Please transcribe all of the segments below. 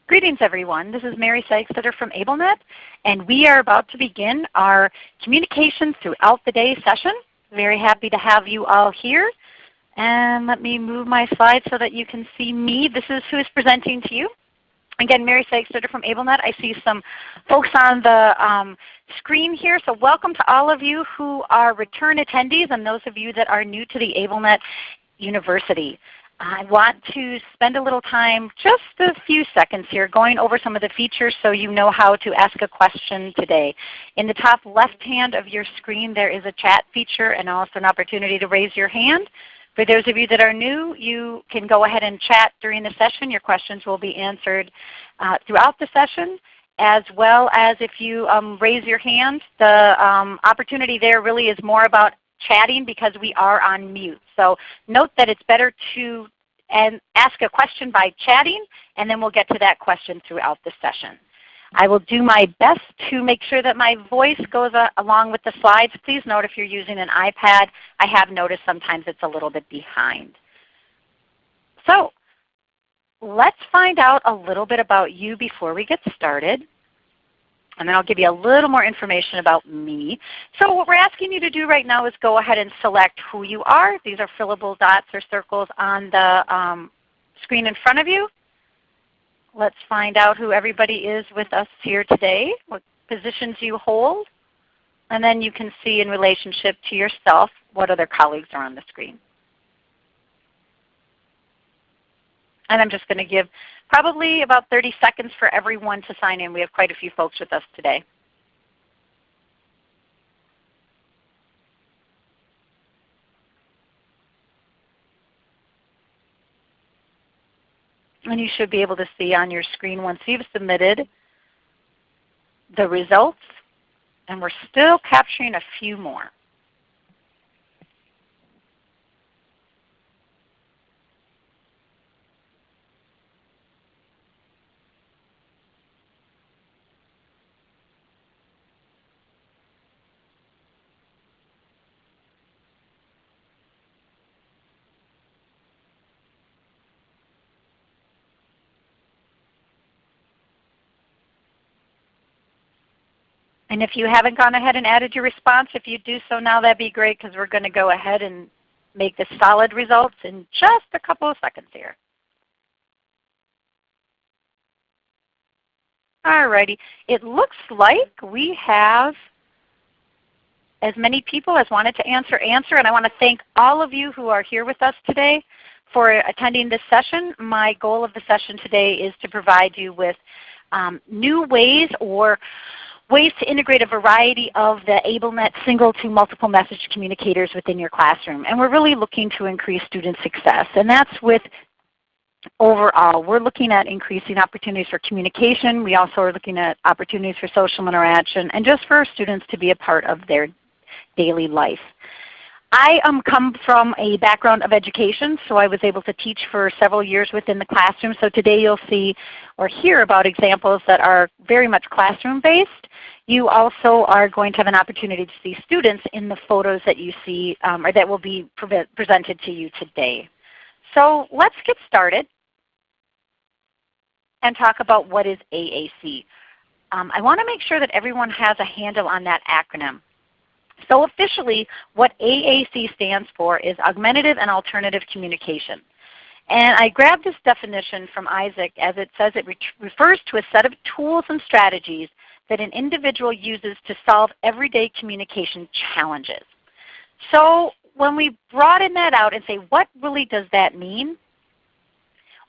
Greetings everyone. This is Mary Sagstetter from AbleNet, and we are about to begin our Communications Throughout the Day session. Very happy to have you all here. And let me move my slides so that you can see me. This is who is presenting to you. Again, Mary Sagstetter from AbleNet. I see some folks on the screen here. So welcome to all of you who are return attendees and those of you that are new to the AbleNet University. I want to spend a little time, just a few seconds here, going over some of the features so you know how to ask a question today. In the top left hand of your screen there is a chat feature and also an opportunity to raise your hand. For those of you that are new, you can go ahead and chat during the session. Your questions will be answered throughout the session, as well as if you raise your hand. The opportunity there really is more about chatting because we are on mute. So note that it's better to ask a question by chatting, and then we'll get to that question throughout the session. I will do my best to make sure that my voice goes along with the slides. Please note if you're using an iPad, I have noticed sometimes it's a little bit behind. So let's find out a little bit about you before we get started. And then I'll give you a little more information about me. So what we're asking you to do right now is go ahead and select who you are. These are fillable dots or circles on the screen in front of you. Let's find out who everybody is with us here today, what positions you hold. And then you can see in relationship to yourself what other colleagues are on the screen. And I'm just going to give probably about 30 seconds for everyone to sign in. We have quite a few folks with us today. And you should be able to see on your screen once you've submitted the results. And we're still capturing a few more. And if you haven't gone ahead and added your response, if you do so now, that'd be great because we're going to go ahead and make the solid results in just a couple of seconds here. Alrighty. It looks like we have as many people as wanted to answer, and I want to thank all of you who are here with us today for attending this session. My goal of the session today is to provide you with new ways or ways to integrate a variety of the AbleNet single to multiple message communicators within your classroom. And we're really looking to increase student success. And that's with overall. We're looking at increasing opportunities for communication. We also are looking at opportunities for social interaction and just for students to be a part of their daily life. I come from a background of education, so I was able to teach for several years within the classroom. So today you'll see or hear about examples that are very much classroom-based. You also are going to have an opportunity to see students in the photos that you see or that will be presented to you today. So let's get started and talk about what is AAC. I want to make sure that everyone has a handle on that acronym. So officially, what AAC stands for is Augmentative and Alternative Communication. And I grabbed this definition from Isaac as it says it refers to a set of tools and strategies that an individual uses to solve everyday communication challenges. So when we broaden that out and say, what really does that mean?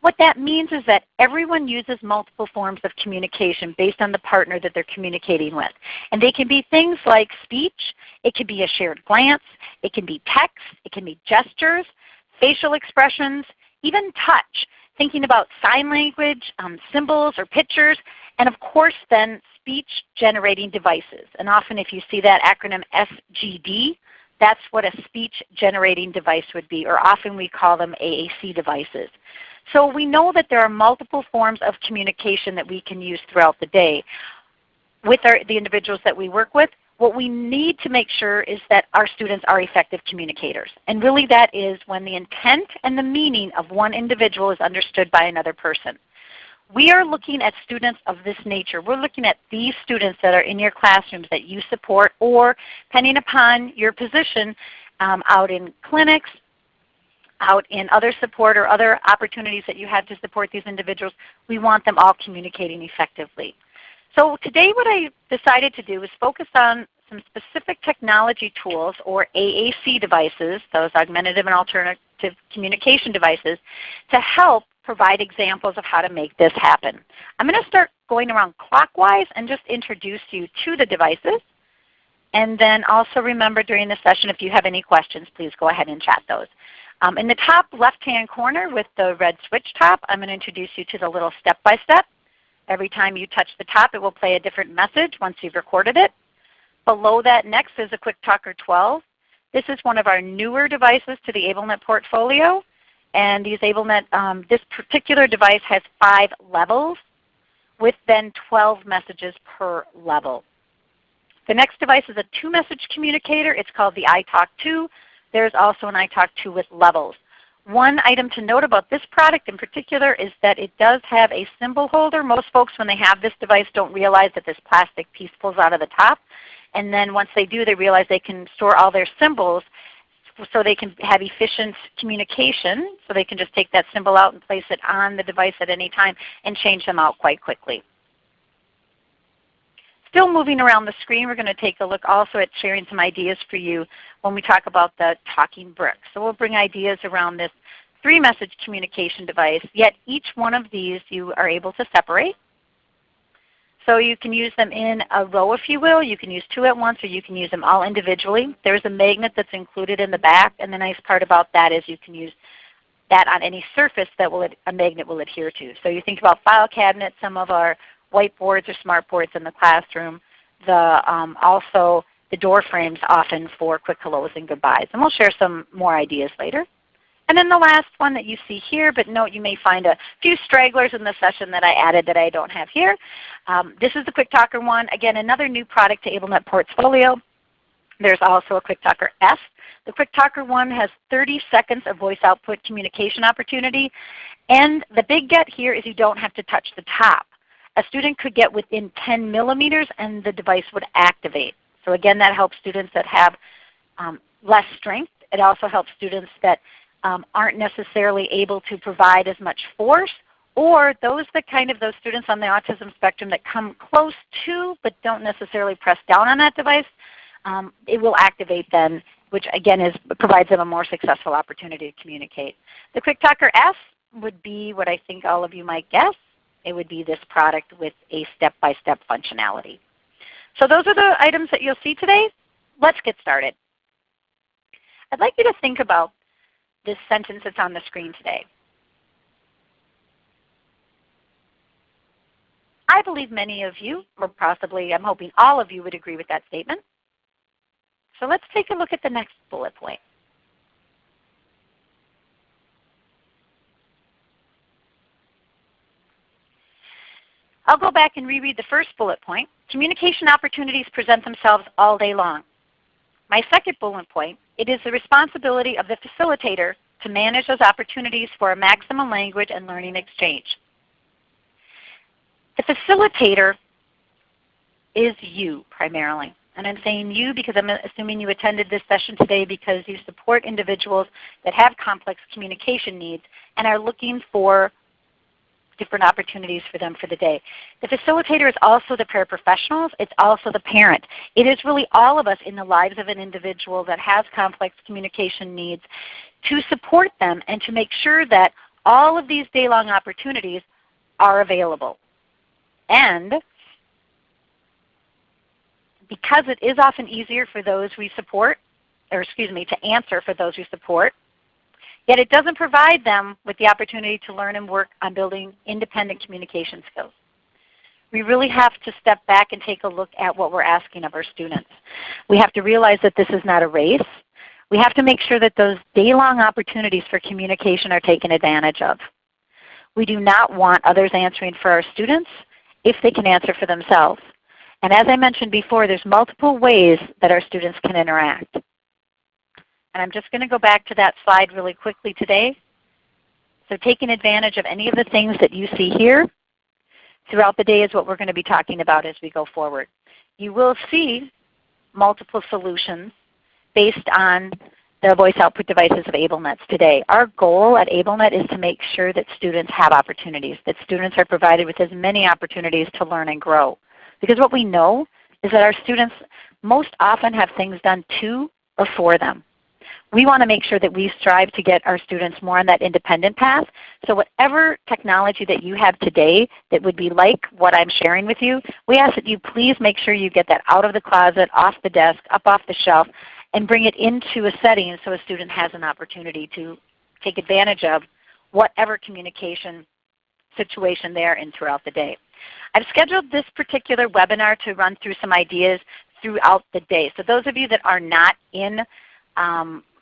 What that means is that everyone uses multiple forms of communication based on the partner that they're communicating with. And they can be things like speech, it can be a shared glance, it can be text, it can be gestures, facial expressions, even touch, thinking about sign language, symbols or pictures, and of course then speech generating devices. And often if you see that acronym SGD, that's what a speech generating device would be, or often we call them AAC devices. So we know that there are multiple forms of communication that we can use throughout the day with the individuals that we work with. What we need to make sure is that our students are effective communicators. And really that is when the intent and the meaning of one individual is understood by another person. We are looking at students of this nature. We're looking at these students that are in your classrooms that you support, or depending upon your position, out in clinics, out in other support or other opportunities that you have to support these individuals. We want them all communicating effectively. So today what I decided to do is focus on some specific technology tools, or AAC devices, those augmentative and alternative communication devices, to help provide examples of how to make this happen. I'm going to start going around clockwise and just introduce you to the devices. And then also remember during the session, if you have any questions, please go ahead and chat those. In the top left-hand corner with the red switch top, I'm going to introduce you to the little step-by-step. Every time you touch the top, it will play a different message once you've recorded it. Below that next is a QuickTalker 12. This is one of our newer devices to the AbleNet portfolio. And these AbleNet, this particular device has 5 levels with then 12 messages per level. The next device is a 2-message communicator. It's called the iTalk2. There's also an iTalk2 with levels. One item to note about this product in particular is that it does have a symbol holder. Most folks, when they have this device, don't realize that this plastic piece pulls out of the top. And then once they do, they realize they can store all their symbols so they can have efficient communication. So they can just take that symbol out and place it on the device at any time and change them out quite quickly. Still moving around the screen, we're going to take a look also at sharing some ideas for you when we talk about the talking brick. So we'll bring ideas around this 3-message communication device, yet each one of these you are able to separate. So you can use them in a row, if you will. You can use 2 at once, or you can use them all individually. There's a magnet that's included in the back, and the nice part about that is you can use that on any surface that a magnet will adhere to. So you think about file cabinets, some of our whiteboards or smartboards in the classroom, also the door frames often for quick hellos and goodbyes. And we'll share some more ideas later. And then the last one that you see here, but note you may find a few stragglers in the session that I added that I don't have here. This is the QuickTalker one. Again, another new product to AbleNet portfolio. There's also a QuickTalker S. The QuickTalker one has 30 seconds of voice output communication opportunity. And the big get here is you don't have to touch the top. A student could get within 10 millimeters and the device would activate. So again, that helps students that have less strength. It also helps students that aren't necessarily able to provide as much force, or those students on the autism spectrum that come close to but don't necessarily press down on that device. It will activate then, which again provides them a more successful opportunity to communicate. The QuickTalker S would be what I think all of you might guess. It would be this product with a step-by-step functionality. So those are the items that you'll see today. Let's get started. I'd like you to think about this sentence that's on the screen today. I believe many of you, or possibly I'm hoping all of you, would agree with that statement. So let's take a look at the next bullet point. I'll go back and reread the first bullet point. Communication opportunities present themselves all day long. My second bullet point, it is the responsibility of the facilitator to manage those opportunities for a maximum language and learning exchange. The facilitator is you primarily. And I'm saying you because I'm assuming you attended this session today because you support individuals that have complex communication needs and are looking for different opportunities for them for the day. The facilitator is also the paraprofessionals. It's also the parent. It is really all of us in the lives of an individual that has complex communication needs to support them and to make sure that all of these day-long opportunities are available. And because it is often easier for those we support, or excuse me, to answer for those we support, yet it doesn't provide them with the opportunity to learn and work on building independent communication skills. We really have to step back and take a look at what we're asking of our students. We have to realize that this is not a race. We have to make sure that those day-long opportunities for communication are taken advantage of. We do not want others answering for our students if they can answer for themselves. And as I mentioned before, there's multiple ways that our students can interact. And I'm just going to go back to that slide really quickly today. So taking advantage of any of the things that you see here, throughout the day is what we're going to be talking about as we go forward. You will see multiple solutions based on the voice output devices of AbleNets today. Our goal at AbleNet is to make sure that students have opportunities, that students are provided with as many opportunities to learn and grow. Because what we know is that our students most often have things done to or for them. We want to make sure that we strive to get our students more on that independent path. So whatever technology that you have today that would be like what I'm sharing with you, we ask that you please make sure you get that out of the closet, off the desk, up off the shelf, and bring it into a setting so a student has an opportunity to take advantage of whatever communication situation they're in throughout the day. I've scheduled this particular webinar to run through some ideas throughout the day. So those of you that are not in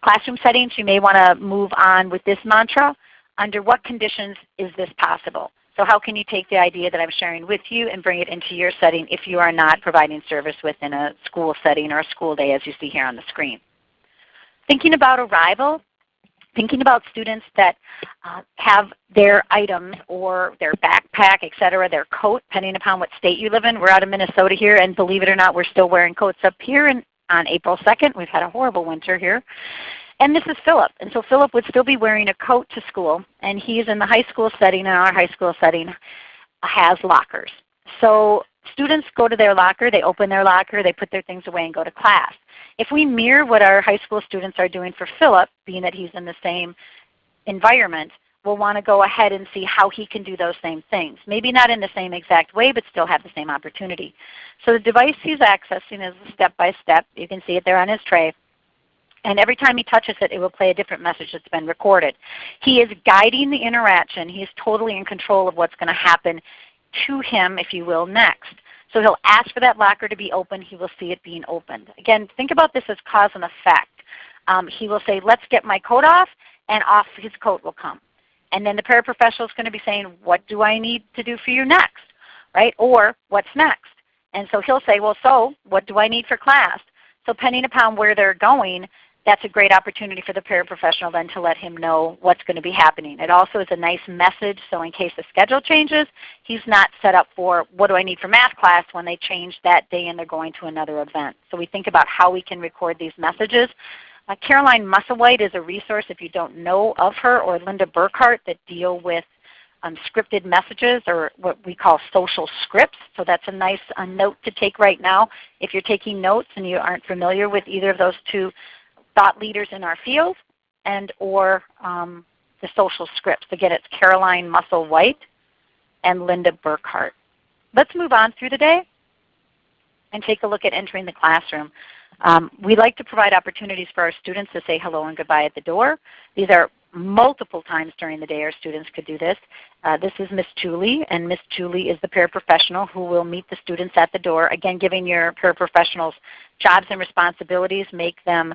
classroom settings, you may want to move on with this mantra. Under what conditions is this possible? So how can you take the idea that I'm sharing with you and bring it into your setting if you are not providing service within a school setting or a school day as you see here on the screen? Thinking about arrival, thinking about students that have their items or their backpack, etc., their coat, depending upon what state you live in. We're out of Minnesota here, and believe it or not, we're still wearing coats up here on April 2nd. We've had a horrible winter here. And this is Philip. And so Philip would still be wearing a coat to school, and he's in the high school setting, and our high school setting has lockers. So students go to their locker, they open their locker, they put their things away and go to class. If we mirror what our high school students are doing for Philip, being that he's in the same environment, we'll want to go ahead and see how he can do those same things. Maybe not in the same exact way, but still have the same opportunity. So the device he's accessing is step-by-step. You can see it there on his tray. And every time he touches it, it will play a different message that's been recorded. He is guiding the interaction. He is totally in control of what's going to happen to him, if you will, next. So he'll ask for that locker to be open. He will see it being opened. Again, think about this as cause and effect. He will say, let's get my coat off, and off his coat will come. And then the paraprofessional is going to be saying, what do I need to do for you next? Right? Or what's next? And so he'll say, well, so what do I need for class? So depending upon where they're going, that's a great opportunity for the paraprofessional then to let him know what's going to be happening. It also is a nice message, so in case the schedule changes, he's not set up for what do I need for math class when they change that day and they're going to another event. So we think about how we can record these messages. Caroline Musselwhite is a resource if you don't know of her, or Linda Burkhart, that deal with scripted messages, or what we call social scripts. So that's a nice note to take right now if you're taking notes and you aren't familiar with either of those two thought leaders in our field, and or the social scripts. Again, it's Caroline Musselwhite and Linda Burkhart. Let's move on through the day and take a look at entering the classroom. We like to provide opportunities for our students to say hello and goodbye at the door. These are multiple times during the day our students could do this. This is Miss Julie, and Miss Julie is the paraprofessional who will meet the students at the door. Again, giving your paraprofessionals jobs and responsibilities, make them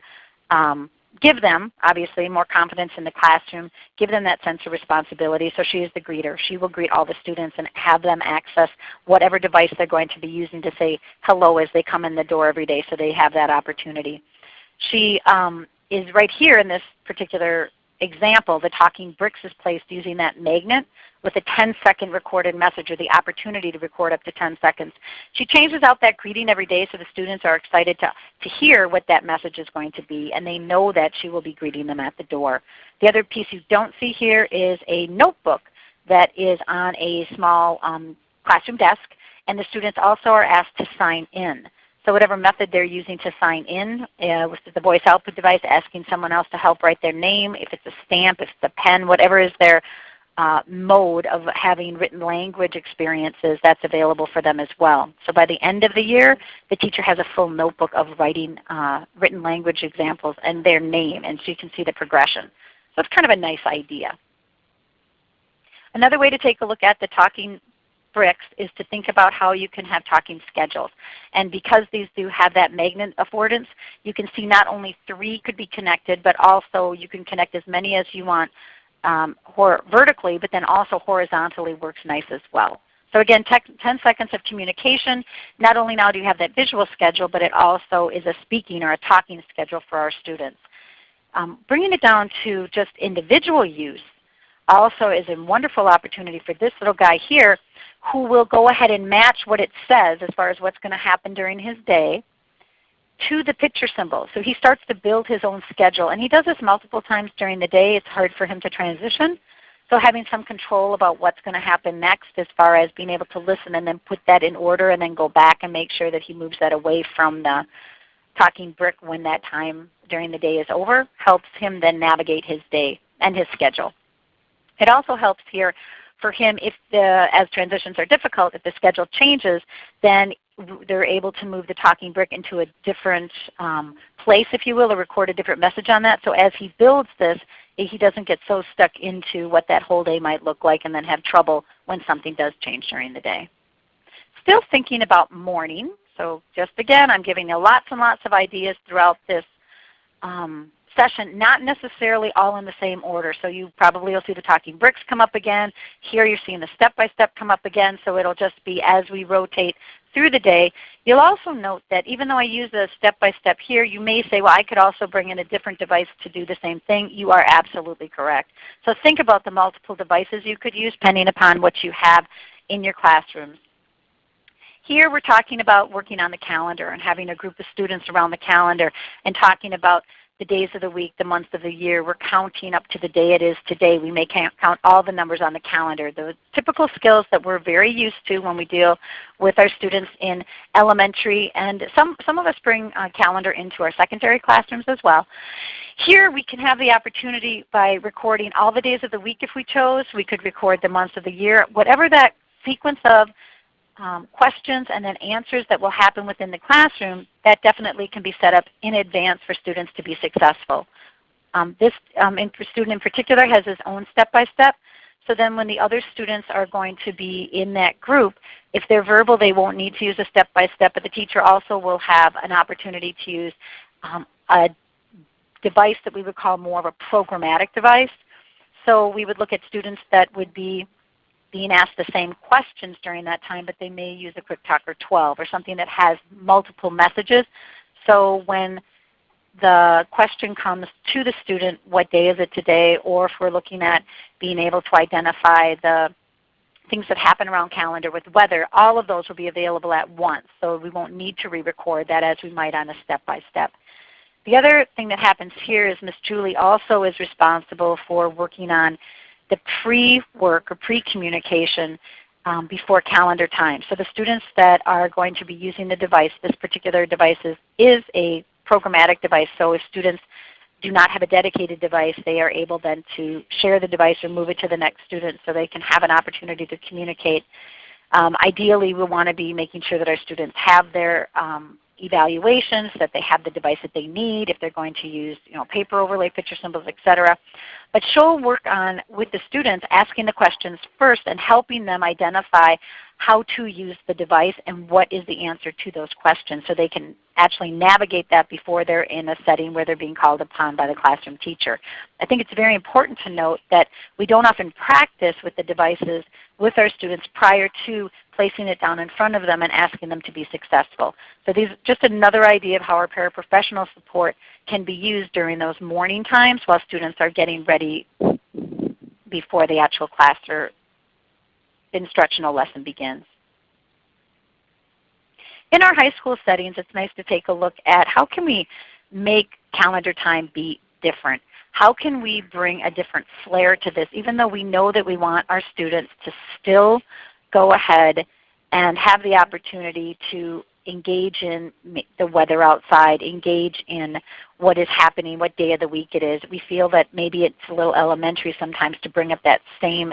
give them, obviously, more confidence in the classroom, give them that sense of responsibility. So she is the greeter. She will greet all the students and have them access whatever device they're going to be using to say hello as they come in the door every day, so they have that opportunity. She is right here in this particular example. The talking bricks is placed using that magnet with a 10-second recorded message, or the opportunity to record up to 10 seconds. She changes out that greeting every day so the students are excited to hear what that message is going to be, and they know that she will be greeting them at the door. The other piece you don't see here is a notebook that is on a small classroom desk, and the students also are asked to sign in. So whatever method they're using to sign in with the voice output device, asking someone else to help write their name, if it's a stamp, if it's a pen, whatever is their mode of having written language experiences, that's available for them as well. So by the end of the year, the teacher has a full notebook of writing written language examples and their name, and so you can see the progression. So it's kind of a nice idea. Another way to take a look at the talking bricks is to think about how you can have talking schedules. And because these do have that magnet affordance, you can see not only 3 could be connected, but also you can connect as many as you want vertically, but then also horizontally works nice as well. So again, 10 seconds of communication. Not only now do you have that visual schedule, but it also is a speaking or a talking schedule for our students. Bringing it down to just individual use also is a wonderful opportunity for this little guy here, who will go ahead and match what it says as far as what's going to happen during his day to the picture symbol. So he starts to build his own schedule. And he does this multiple times during the day. It's hard for him to transition. So having some control about what's going to happen next as far as being able to listen and then put that in order and then go back and make sure that he moves that away from the talking brick when that time during the day is over, helps him then navigate his day and his schedule. It also helps here for him if as transitions are difficult, if the schedule changes, then they're able to move the talking brick into a different place, if you will, or record a different message on that. So as he builds this, he doesn't get so stuck into what that whole day might look like and then have trouble when something does change during the day. Still thinking about morning. So just again, I'm giving you lots and lots of ideas throughout this session, not necessarily all in the same order. So you probably will see the talking bricks come up again. Here you're seeing the step-by-step come up again. So it'll just be as we rotate through the day. You'll also note that even though I use a step-by-step here, you may say, well, I could also bring in a different device to do the same thing. You are absolutely correct. So think about the multiple devices you could use depending upon what you have in your classrooms. Here we're talking about working on the calendar and having a group of students around the calendar and talking about the days of the week, the months of the year. We're counting up to the day it is today. We may count all the numbers on the calendar. The typical skills that we're very used to when we deal with our students in elementary, and some of us bring a calendar into our secondary classrooms as well. Here we can have the opportunity by recording all the days of the week if we chose. We could record the months of the year. Whatever that sequence of questions and then answers that will happen within the classroom, that definitely can be set up in advance for students to be successful. This student in particular has his own step-by-step. So then when the other students are going to be in that group, if they're verbal, they won't need to use a step-by-step, but the teacher also will have an opportunity to use a device that we would call more of a programmatic device. So we would look at students that would be being asked the same questions during that time, but they may use a QuickTalker 12 or something that has multiple messages. So when the question comes to the student, what day is it today, or if we're looking at being able to identify the things that happen around calendar with weather, all of those will be available at once. So we won't need to re-record that as we might on a step-by-step. The other thing that happens here is Ms. Julie also is responsible for working on the pre-work or pre-communication before calendar time. So the students that are going to be using the device, this particular device is a programmatic device. So if students do not have a dedicated device, they are able then to share the device or move it to the next student so they can have an opportunity to communicate. Ideally, we want to be making sure that our students have their evaluations, that they have the device that they need, if they're going to use paper overlay, picture symbols, etc. But she'll work on with the students asking the questions first and helping them identify how to use the device and what is the answer to those questions so they can actually navigate that before they're in a setting where they're being called upon by the classroom teacher. I think it's very important to note that we don't often practice with the devices with our students prior to placing it down in front of them and asking them to be successful. So these just another idea of how our paraprofessional support can be used during those morning times while students are getting ready before the actual class or instructional lesson begins. In our high school settings, it's nice to take a look at how can we make calendar time be different. How can we bring a different flair to this, even though we know that we want our students to still go ahead and have the opportunity to engage in the weather outside, engage in what is happening, what day of the week it is. We feel that maybe it's a little elementary sometimes to bring up that same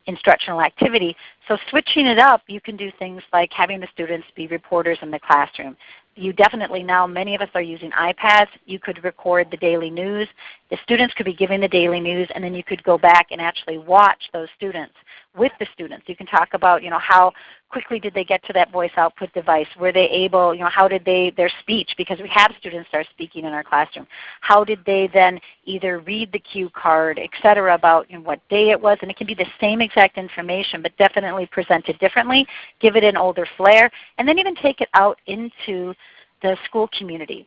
instructional activity. So switching it up, you can do things like having the students be reporters in the classroom. You definitely now, many of us are using iPads. You could record the daily news. The students could be giving the daily news, and then you could go back and actually watch those students with the students. You can talk about how quickly did they get to that voice output device? Were they able, how did their speech, because we have students start speaking in our classroom. How did they then either read the cue card, etc., about what day it was? And it can be the same exact information, but definitely presented differently, give it an older flair, and then even take it out into the school community.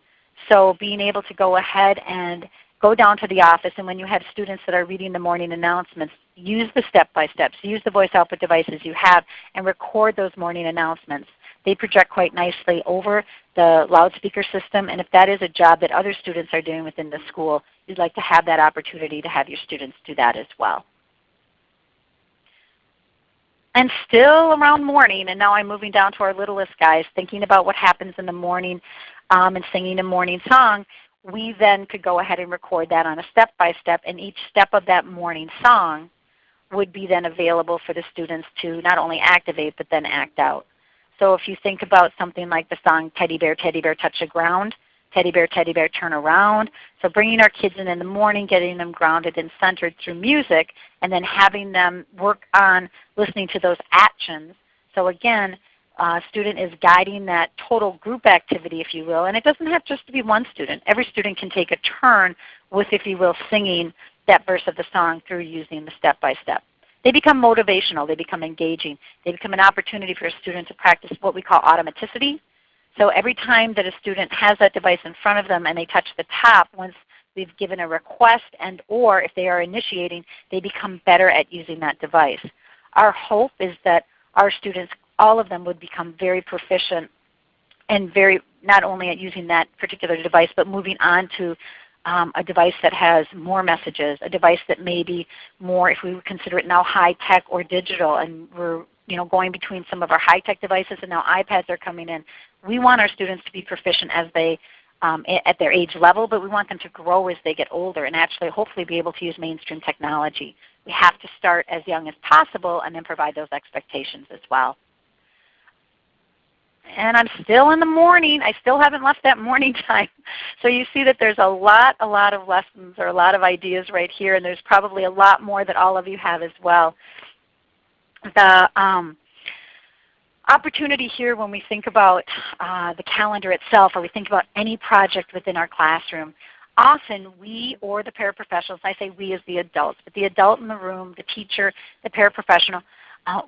So being able to go ahead and go down to the office, and when you have students that are reading the morning announcements, use the step-by-steps, use the voice output devices you have, and record those morning announcements. They project quite nicely over the loudspeaker system, and if that is a job that other students are doing within the school, you'd like to have that opportunity to have your students do that as well. And still around morning, and now I'm moving down to our littlest guys, thinking about what happens in the morning and singing a morning song, we then could go ahead and record that on a step-by-step, and each step of that morning song would be then available for the students to not only activate but then act out. So if you think about something like the song Teddy Bear, Touch the Ground, Teddy Bear, Turn Around. So bringing our kids in the morning, getting them grounded and centered through music, and then having them work on listening to those actions. So again, student is guiding that total group activity, if you will. And it doesn't have just to be one student. Every student can take a turn with, if you will, singing that verse of the song through using the step-by-step. They become motivational. They become engaging. They become an opportunity for a student to practice what we call automaticity. So every time that a student has that device in front of them and they touch the top, once we've given a request and or if they are initiating, they become better at using that device. Our hope is that our students, all of them, would become very proficient and very not only at using that particular device, but moving on to a device that has more messages, a device that may be more, if we would consider it now high-tech or digital, and we're going between some of our high-tech devices and now iPads are coming in. We want our students to be proficient as they at their age level, but we want them to grow as they get older and actually hopefully be able to use mainstream technology. We have to start as young as possible and then provide those expectations as well. And I'm still in the morning. I still haven't left that morning time. So you see that there's a lot of lessons or a lot of ideas right here, and there's probably a lot more that all of you have as well. The opportunity here when we think about the calendar itself, or we think about any project within our classroom, often we or the paraprofessionals, I say we as the adults, but the adult in the room, the teacher, the paraprofessional,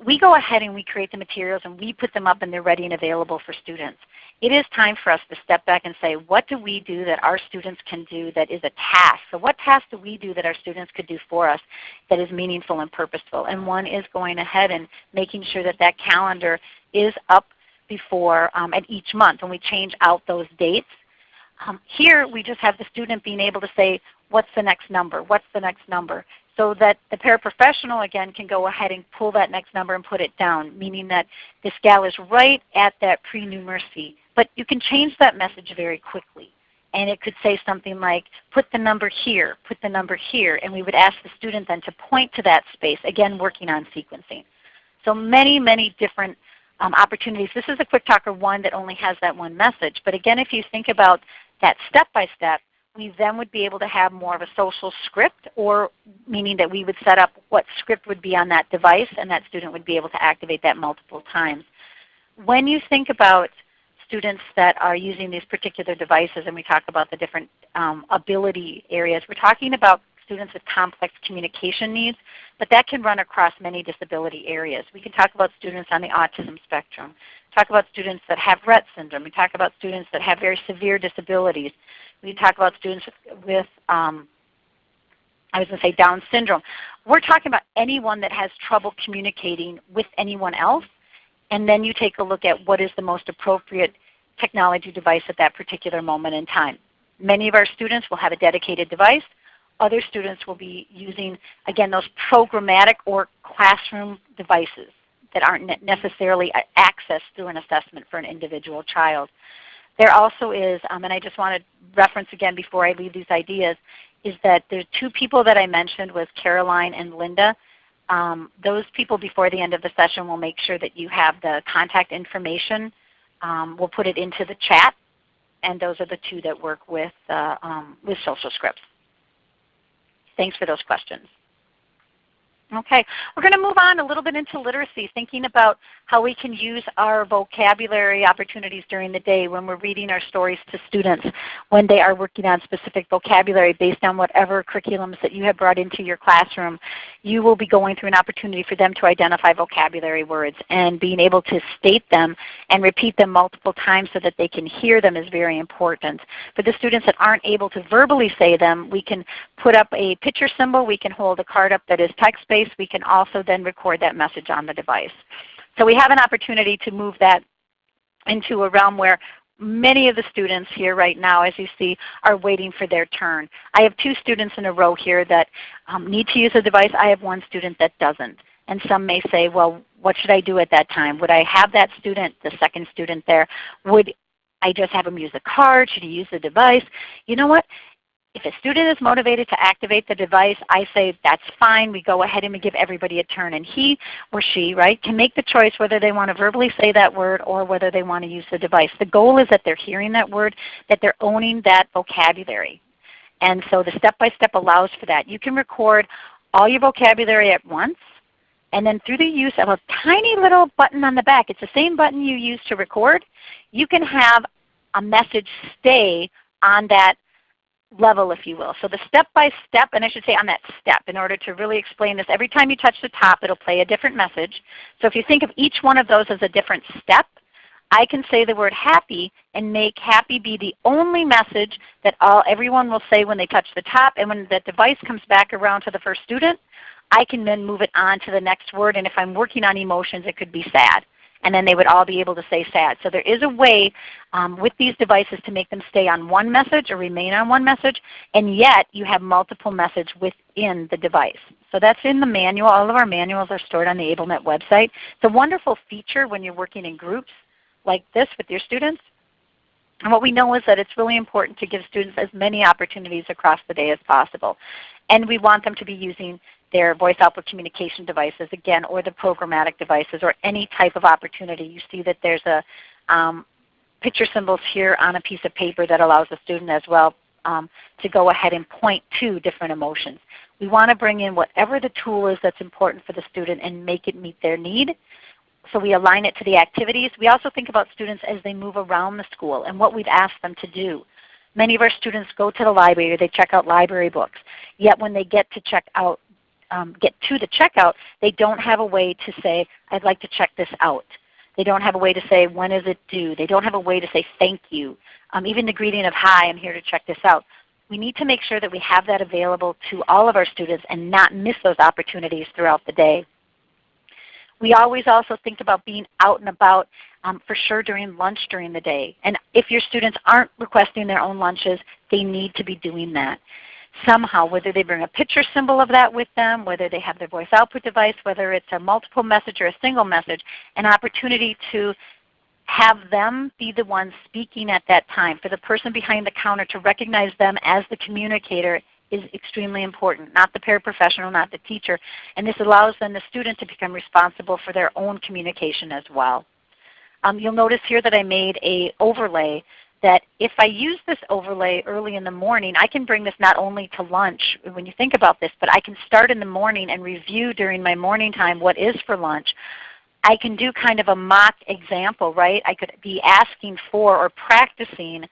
we go ahead and we create the materials and we put them up and they're ready and available for students. It is time for us to step back and say, what do we do that our students can do that is a task? So what task do we do that our students could do for us that is meaningful and purposeful? And one is going ahead and making sure that that calendar is up before at each month when we change out those dates. Here we just have the student being able to say, what's the next number? What's the next number? So that the paraprofessional, again, can go ahead and pull that next number and put it down, meaning that this gal is right at that pre-numeracy. But you can change that message very quickly. And it could say something like, put the number here, put the number here. And we would ask the student then to point to that space, again, working on sequencing. So many different opportunities. This is a QuickTalker 1 that only has that one message. But again, if you think about that step-by-step, we then would be able to have more of a social script, or meaning that we would set up what script would be on that device and that student would be able to activate that multiple times. When you think about students that are using these particular devices and we talk about the different ability areas, we're talking about students with complex communication needs, but that can run across many disability areas. We can talk about students on the autism spectrum, talk about students that have Rett syndrome, we talk about students that have very severe disabilities. We talk about students with, Down syndrome. We're talking about anyone that has trouble communicating with anyone else, and then you take a look at what is the most appropriate technology device at that particular moment in time. Many of our students will have a dedicated device. Other students will be using, again, those programmatic or classroom devices that aren't necessarily accessed through an assessment for an individual child. There also is, and I just want to reference again before I leave these ideas, is that there's two people that I mentioned was Caroline and Linda. Those people before the end of the session will make sure that you have the contact information. We'll put it into the chat, and those are the two that work with social scripts. Thanks for those questions. Okay, we're going to move on a little bit into literacy, thinking about how we can use our vocabulary opportunities during the day when we're reading our stories to students, when they are working on specific vocabulary based on whatever curriculums that you have brought into your classroom. You will be going through an opportunity for them to identify vocabulary words, and being able to state them and repeat them multiple times so that they can hear them is very important. For the students that aren't able to verbally say them, we can put up a picture symbol, we can hold a card up that is text-based. We can also then record that message on the device. So we have an opportunity to move that into a realm where many of the students here right now, as you see, are waiting for their turn. I have 2 students in a row here that need to use a device. I have 1 student that doesn't. And some may say, well, what should I do at that time? Would I have that student, the second student there? Would I just have him use the card? Should he use the device? You know what? If a student is motivated to activate the device, I say that's fine. We go ahead and we give everybody a turn. And he or she, right, can make the choice whether they want to verbally say that word or whether they want to use the device. The goal is that they're hearing that word, that they're owning that vocabulary. And so the step-by-step allows for that. You can record all your vocabulary at once, and then through the use of a tiny little button on the back, it's the same button you use to record, you can have a message stay on that level, if you will. So the step-by-step, and I should say on that step, in order to really explain this, every time you touch the top, it will play a different message. So if you think of each one of those as a different step, I can say the word happy and make happy be the only message that everyone will say when they touch the top. And when the device comes back around to the first student, I can then move it on to the next word. And if I'm working on emotions, it could be sad. And then they would all be able to say sad. So there is a way with these devices to make them stay on one message or remain on one message, and yet you have multiple messages within the device. So that's in the manual. All of our manuals are stored on the AbleNet website. It's a wonderful feature when you're working in groups like this with your students. And what we know is that it's really important to give students as many opportunities across the day as possible. And we want them to be using their voice output communication devices again, or the programmatic devices, or any type of opportunity. You see that there's a picture symbols here on a piece of paper that allows the student as well to go ahead and point to different emotions. We want to bring in whatever the tool is that's important for the student and make it meet their need. So we align it to the activities. We also think about students as they move around the school and what we've asked them to do. Many of our students go to the library, or they check out library books. Yet when they get to the checkout, they don't have a way to say, I'd like to check this out. They don't have a way to say, when is it due? They don't have a way to say thank you. Even the greeting of, hi, I'm here to check this out. We need to make sure that we have that available to all of our students and not miss those opportunities throughout the day. We always also think about being out and about for sure during lunch during the day. And if your students aren't requesting their own lunches, they need to be doing that somehow, whether they bring a picture symbol of that with them, whether they have their voice output device, whether it's a multiple message or a single message, an opportunity to have them be the ones speaking at that time. For the person behind the counter to recognize them as the communicator is extremely important, not the paraprofessional, not the teacher. And this allows then the student to become responsible for their own communication as well. You'll notice here that I made an overlay that if I use this overlay early in the morning, I can bring this not only to lunch when you think about this, but I can start in the morning and review during my morning time what is for lunch. I can do kind of a mock example, right? I could be asking for or practicing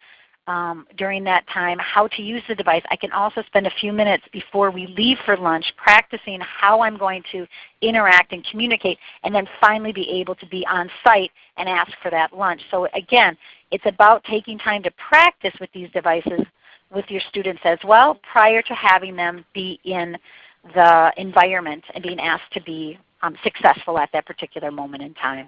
during that time how to use the device. I can also spend a few minutes before we leave for lunch practicing how I'm going to interact and communicate, and then finally be able to be on site and ask for that lunch. So again, it's about taking time to practice with these devices with your students as well prior to having them be in the environment and being asked to be successful at that particular moment in time.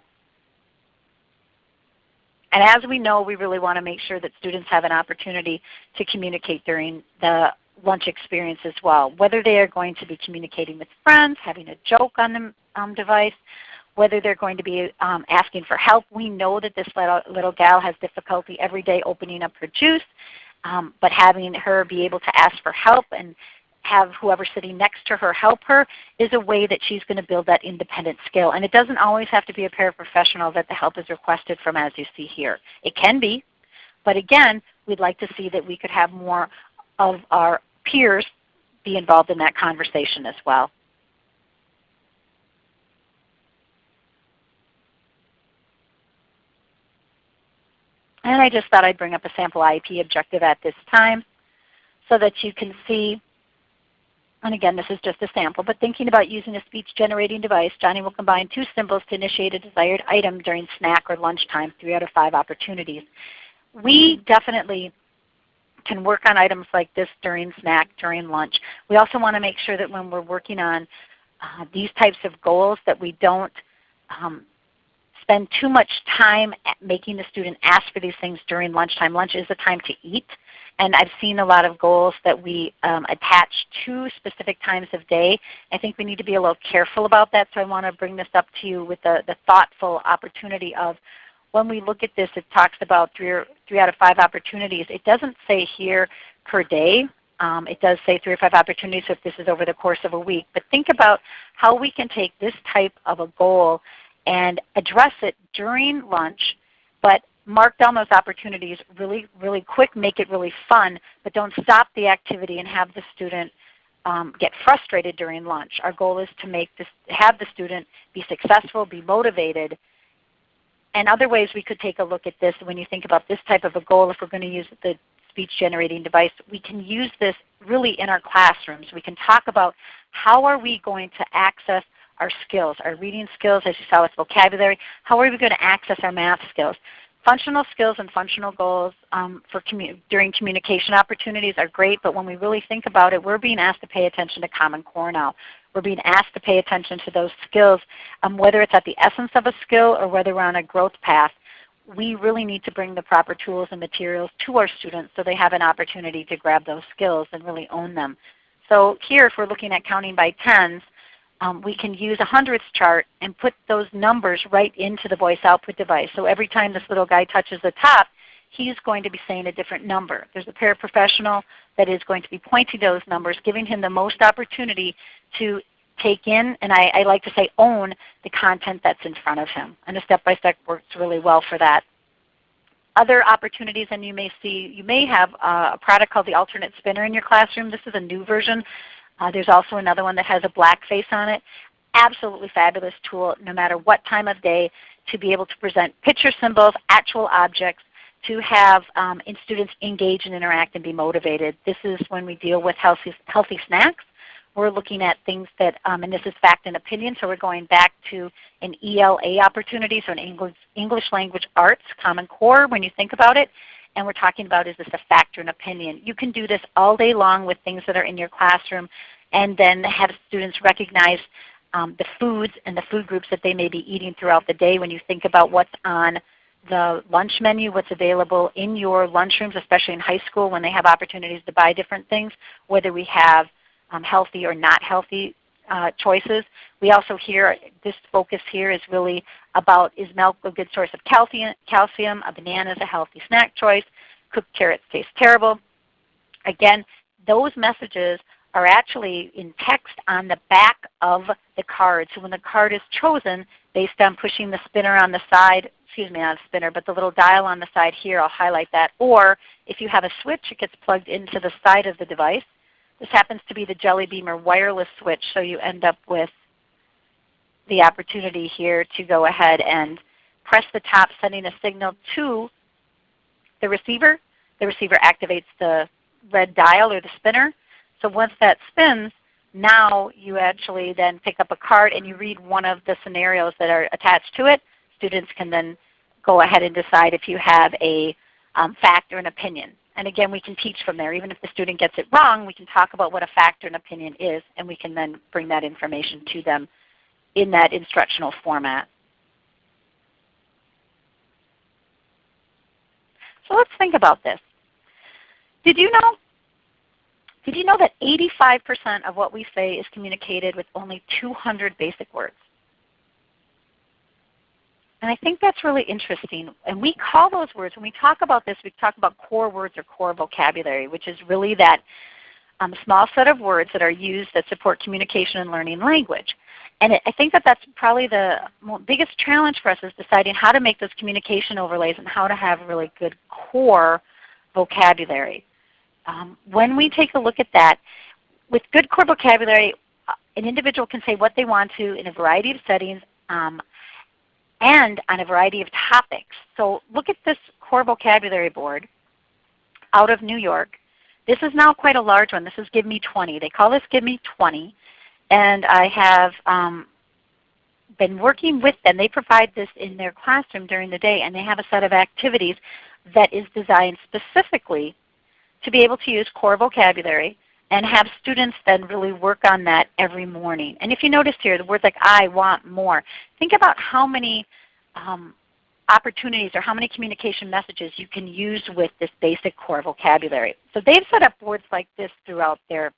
And as we know, we really want to make sure that students have an opportunity to communicate during the lunch experience as well, whether they are going to be communicating with friends, having a joke on the device, whether they're going to be asking for help. We know that this little gal has difficulty every day opening up her juice, but having her be able to ask for help and have whoever sitting next to her help her is a way that she's going to build that independent skill. And it doesn't always have to be a paraprofessional that the help is requested from, as you see here. It can be, but again, we'd like to see that we could have more of our peers be involved in that conversation as well. And I just thought I'd bring up a sample IEP objective at this time so that you can see, and again, this is just a sample, but thinking about using a speech-generating device, Johnny will combine 2 symbols to initiate a desired item during snack or lunchtime, 3 out of 5 opportunities. We definitely can work on items like this during snack, during lunch. We also want to make sure that when we're working on these types of goals that we don't spend too much time making the student ask for these things during lunchtime. Lunch is the time to eat. And I've seen a lot of goals that we attach to specific times of day. I think we need to be a little careful about that, so I want to bring this up to you with the thoughtful opportunity of when we look at this, it talks about 3 out of 5 opportunities. It doesn't say here per day. It does say 3 or 5 opportunities if this is over the course of a week. But think about how we can take this type of a goal and address it during lunch, but mark down those opportunities really, really quick, make it really fun, but don't stop the activity and have the student get frustrated during lunch. Our goal is to have the student be successful, be motivated. And other ways we could take a look at this when you think about this type of a goal, if we're going to use the speech-generating device, we can use this really in our classrooms. We can talk about how are we going to access our skills, our reading skills, as you saw with vocabulary. How are we going to access our math skills? Functional skills and functional goals during communication opportunities are great, but when we really think about it, we're being asked to pay attention to Common Core now. We're being asked to pay attention to those skills, whether it's at the essence of a skill or whether we're on a growth path. We really need to bring the proper tools and materials to our students so they have an opportunity to grab those skills and really own them. So here, if we're looking at counting by tens, we can use a hundredths chart and put those numbers right into the voice output device. So every time this little guy touches the top, he's going to be saying a different number. There's a paraprofessional that is going to be pointing those numbers, giving him the most opportunity to take in, and I like to say own, the content that's in front of him. And a step-by-step works really well for that. Other opportunities, and you may have a product called the alternate spinner in your classroom. This is a new version. There's also another one that has a black face on it. Absolutely fabulous tool no matter what time of day to be able to present picture symbols, actual objects, to have students engage and interact and be motivated. This is when we deal with healthy snacks. We're looking at things that, and this is fact and opinion, so we're going back to an ELA opportunity, so an English Language Arts, Common Core when you think about it. And we're talking about, is this a fact or an opinion? You can do this all day long with things that are in your classroom and then have students recognize the foods and the food groups that they may be eating throughout the day when you think about what's on the lunch menu, what's available in your lunchrooms, especially in high school when they have opportunities to buy different things, whether we have healthy or not healthy choices. We also hear, this focus here is really about, is milk a good source of calcium? A banana is a healthy snack choice. Cooked carrots taste terrible. Again, those messages are actually in text on the back of the card. So when the card is chosen based on pushing the spinner on the side, excuse me, not a spinner, but the little dial on the side here, I'll highlight that. Or if you have a switch, it gets plugged into the side of the device. This happens to be the Jelly Beam or wireless switch, so you end up with the opportunity here to go ahead and press the top, sending a signal to the receiver. The receiver activates the red dial or the spinner. So once that spins, now you actually then pick up a card and you read one of the scenarios that are attached to it. Students can then go ahead and decide if you have a fact or an opinion. And again, we can teach from there. Even if the student gets it wrong, we can talk about what a fact or an opinion is, and we can then bring that information to them in that instructional format. So let's think about this. Did you know that 85% of what we say is communicated with only 200 basic words? And I think that's really interesting. And we call those words, when we talk about this, we talk about core words or core vocabulary, which is really that small set of words that are used that support communication and learning language. And I think that that's probably the biggest challenge for us, is deciding how to make those communication overlays and how to have really good core vocabulary. When we take a look at that, with good core vocabulary, an individual can say what they want to in a variety of settings, and on a variety of topics. So look at this core vocabulary board out of New York. This is now quite a large one. This is Give Me 20. They call this Give Me 20. And I have been working with them. They provide this in their classroom during the day, and they have a set of activities that is designed specifically to be able to use core vocabulary and have students then really work on that every morning. And if you notice here, the words like I want more, think about how many opportunities or how many communication messages you can use with this basic core vocabulary. So they've set up boards like this throughout their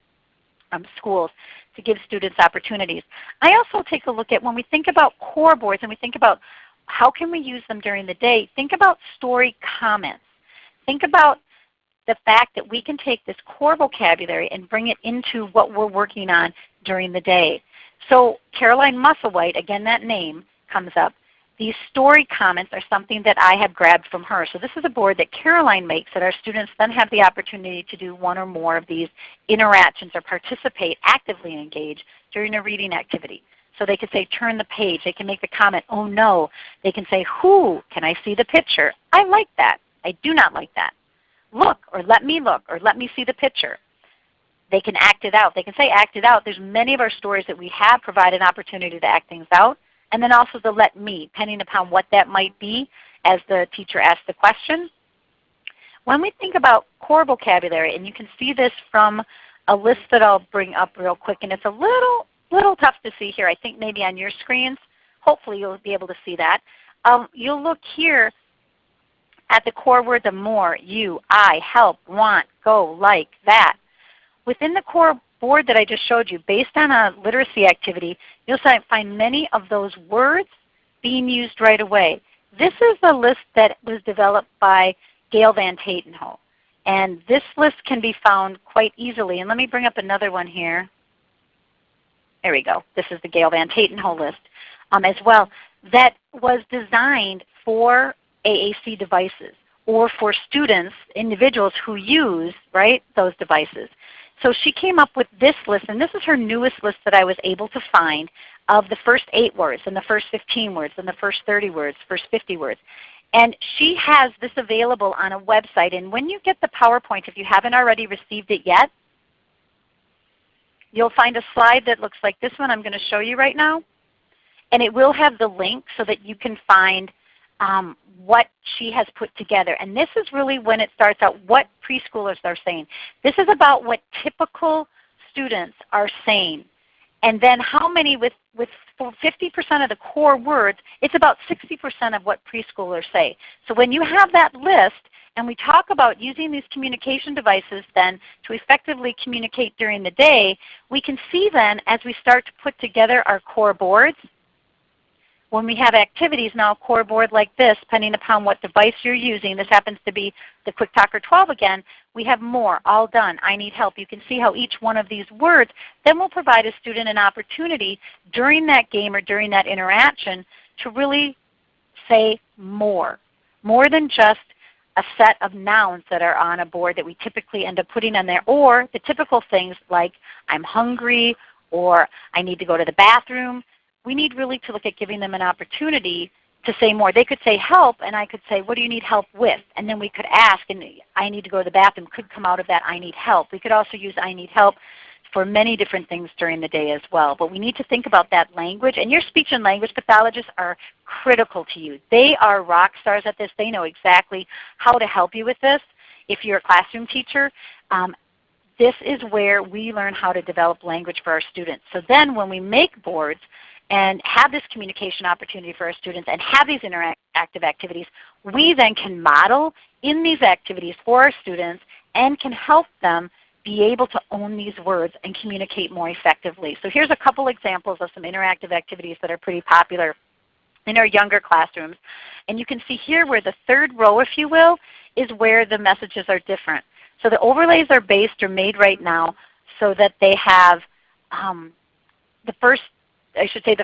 schools to give students opportunities. I also take a look at when we think about core boards and we think about how can we use them during the day, think about story comments. Think about the fact that we can take this core vocabulary and bring it into what we're working on during the day. So Caroline Musselwhite, again that name comes up. These story comments are something that I have grabbed from her. So this is a board that Caroline makes that our students then have the opportunity to do one or more of these interactions or participate, actively engage during a reading activity. So they could say turn the page. They can make the comment, oh no. They can say who, can I see the picture? I like that. I do not like that. Look, or let me look, or let me see the picture. They can act it out. They can say act it out. There's many of our stories that we have provide an opportunity to act things out. And then also the let me, depending upon what that might be as the teacher asks the question. When we think about core vocabulary, and you can see this from a list that I'll bring up real quick, and it's a little tough to see here. I think maybe on your screens. Hopefully you'll be able to see that. You'll look here at the core words of more, you, I, help, want, go, like, that. Within the core board that I just showed you, based on a literacy activity, you'll find many of those words being used right away. This is a list that was developed by Gail Van Tatenhove. And this list can be found quite easily. And let me bring up another one here. There we go. This is the Gail Van Tatenhove list as well. That was designed for AAC devices or for students, individuals who use those devices. So she came up with this list, and this is her newest list that I was able to find of the first 8 words and the first 15 words and the first 30 words, first 50 words. And she has this available on a website. And when you get the PowerPoint, if you haven't already received it yet, you'll find a slide that looks like this one I'm going to show you right now. And it will have the link so that you can find what she has put together. And this is really when it starts out what preschoolers are saying. This is about what typical students are saying. And then how many with 50% of the core words, it's about 60% of what preschoolers say. So when you have that list and we talk about using these communication devices then to effectively communicate during the day, we can see then as we start to put together our core boards, when we have activities now, a core board like this, depending upon what device you're using, this happens to be the QuickTalker 12 again, we have more, all done, I need help. You can see how each one of these words then will provide a student an opportunity during that game or during that interaction to really say more than just a set of nouns that are on a board that we typically end up putting on there, or the typical things like I'm hungry or I need to go to the bathroom. We need really to look at giving them an opportunity to say more. They could say help, and I could say, what do you need help with? And then we could ask, and I need to go to the bathroom could come out of that I need help. We could also use I need help for many different things during the day as well. But we need to think about that language. And your speech and language pathologists are critical to you. They are rock stars at this. They know exactly how to help you with this. If you're a classroom teacher, this is where we learn how to develop language for our students. So then when we make boards, and have this communication opportunity for our students and have these interactive activities, we then can model in these activities for our students and can help them be able to own these words and communicate more effectively. So here's a couple examples of some interactive activities that are pretty popular in our younger classrooms. And you can see here where the third row, if you will, is where the messages are different. So the overlays are based or made right now so that they have the first, I should say,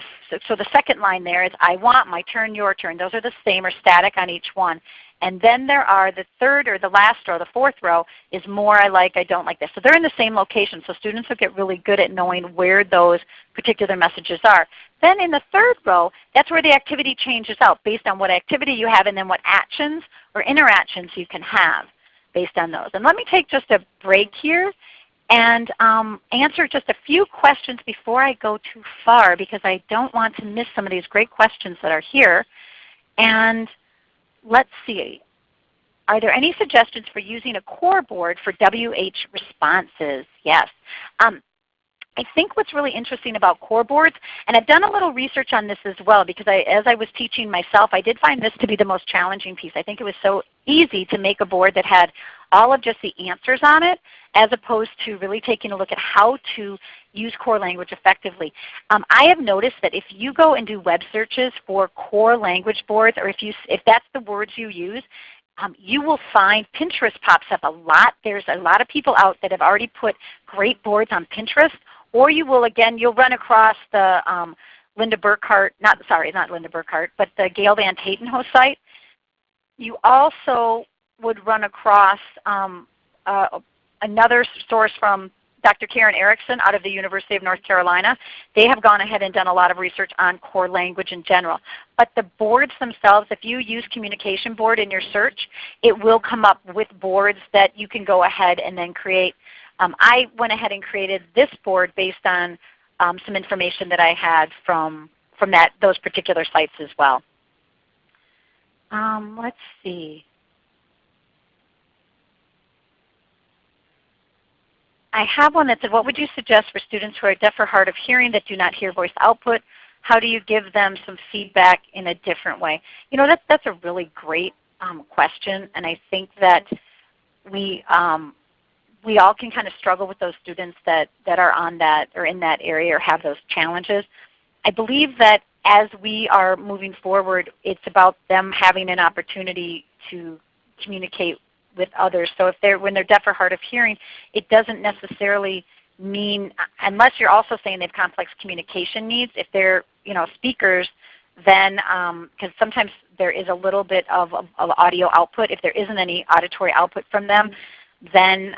so the second line there is I want, my turn, your turn. Those are the same or static on each one. And then there are the third or the last row, the fourth row, is more, I like, I don't like this. So they're in the same location. So students will get really good at knowing where those particular messages are. Then in the third row, that's where the activity changes out based on what activity you have and then what actions or interactions you can have based on those. And let me take just a break here and answer just a few questions before I go too far, because I don't want to miss some of these great questions that are here. And let's see. Are there any suggestions for using a core board for WH responses? Yes. I think what's really interesting about core boards, and I've done a little research on this as well, because as I was teaching myself, I did find this to be the most challenging piece. I think it was so easy to make a board that had all of just the answers on it, as opposed to really taking a look at how to use core language effectively. I have noticed that if you go and do web searches for core language boards, or if that's the words you use, you will find Pinterest pops up a lot. There's a lot of people out that have already put great boards on Pinterest. Or you will, again, you'll run across the Linda Burkhart, not Linda Burkhart, but the Gail Van Tatenhove site. You also would run across another source from Dr. Karen Erickson out of the University of North Carolina. They have gone ahead and done a lot of research on core language in general. But the boards themselves, if you use communication board in your search, it will come up with boards that you can go ahead and then create. I went ahead and created this board based on some information that I had from those particular sites as well. Let's see. I have one that said, what would you suggest for students who are deaf or hard of hearing that do not hear voice output? How do you give them some feedback in a different way? You know, that's a really great question, and I think that we all can kind of struggle with those students that are on that or in that area or have those challenges. I believe that as we are moving forward, it's about them having an opportunity to communicate with others. So when they're deaf or hard of hearing, it doesn't necessarily mean, unless you're also saying they have complex communication needs, if they're speakers, then because sometimes there is a little bit of audio output. If there isn't any auditory output from them, then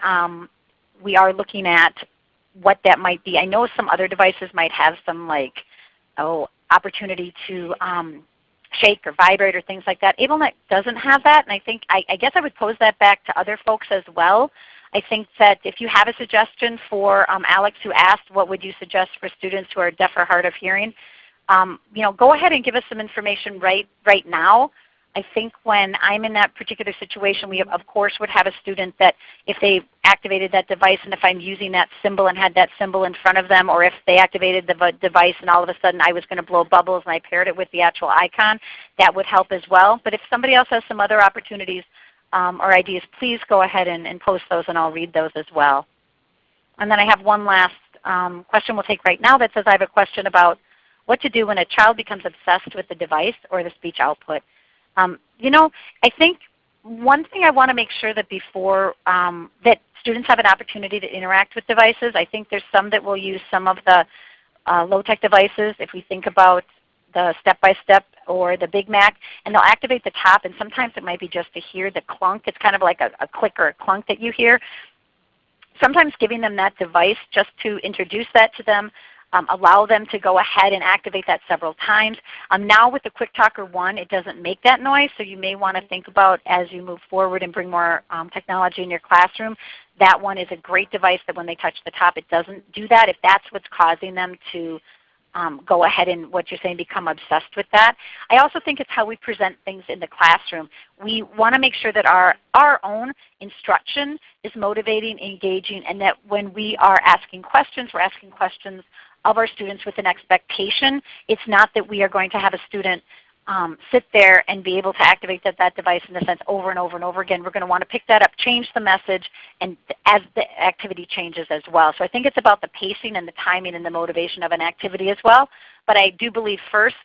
we are looking at what that might be. I know some other devices might have some opportunity to shake or vibrate or things like that. AbleNet doesn't have that, and I guess I would pose that back to other folks as well. I think that if you have a suggestion for Alex, who asked what would you suggest for students who are deaf or hard of hearing, go ahead and give us some information right now. I think when I'm in that particular situation, we of course would have a student that if they activated that device, and if I'm using that symbol and had that symbol in front of them, or if they activated the device and all of a sudden I was going to blow bubbles and I paired it with the actual icon, that would help as well. But if somebody else has some other opportunities or ideas, please go ahead and post those, and I'll read those as well. And then I have one last question we'll take right now that says, I have a question about what to do when a child becomes obsessed with the device or the speech output. I think one thing I want to make sure that before that students have an opportunity to interact with devices. I think there's some that will use some of the low-tech devices. If we think about the step-by-step or the Big Mac, and they'll activate the top, and sometimes it might be just to hear the clunk. It's kind of like a click or a clunk that you hear. Sometimes giving them that device just to introduce that to them, allow them to go ahead and activate that several times. Now with the QuickTalker 1, it doesn't make that noise, so you may want to think about as you move forward and bring more technology in your classroom, that one is a great device that when they touch the top it doesn't do that, if that's what's causing them to go ahead and, what you're saying, become obsessed with that. I also think it's how we present things in the classroom. We want to make sure that our own instruction is motivating, engaging, and that when we are asking questions, we're asking questions of our students with an expectation. It's not that we are going to have a student sit there and be able to activate that device in a sense over and over and over again. We're going to want to pick that up, change the message, and as the activity changes as well. So I think it's about the pacing and the timing and the motivation of an activity as well. But I do believe first,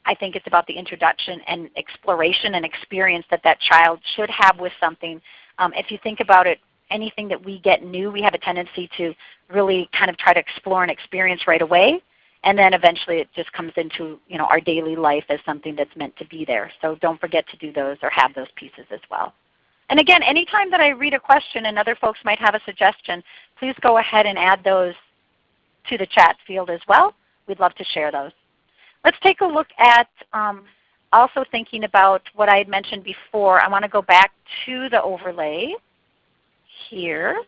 I think it's about the introduction and exploration and experience that that child should have with something. If you think about it, anything that we get new, we have a tendency to really kind of try to explore and experience right away. And then eventually it just comes into our daily life as something that's meant to be there. So don't forget to do those or have those pieces as well. And again, anytime that I read a question and other folks might have a suggestion, please go ahead and add those to the chat field as well. We'd love to share those. Let's take a look at also thinking about what I had mentioned before. I want to go back to the overlay here.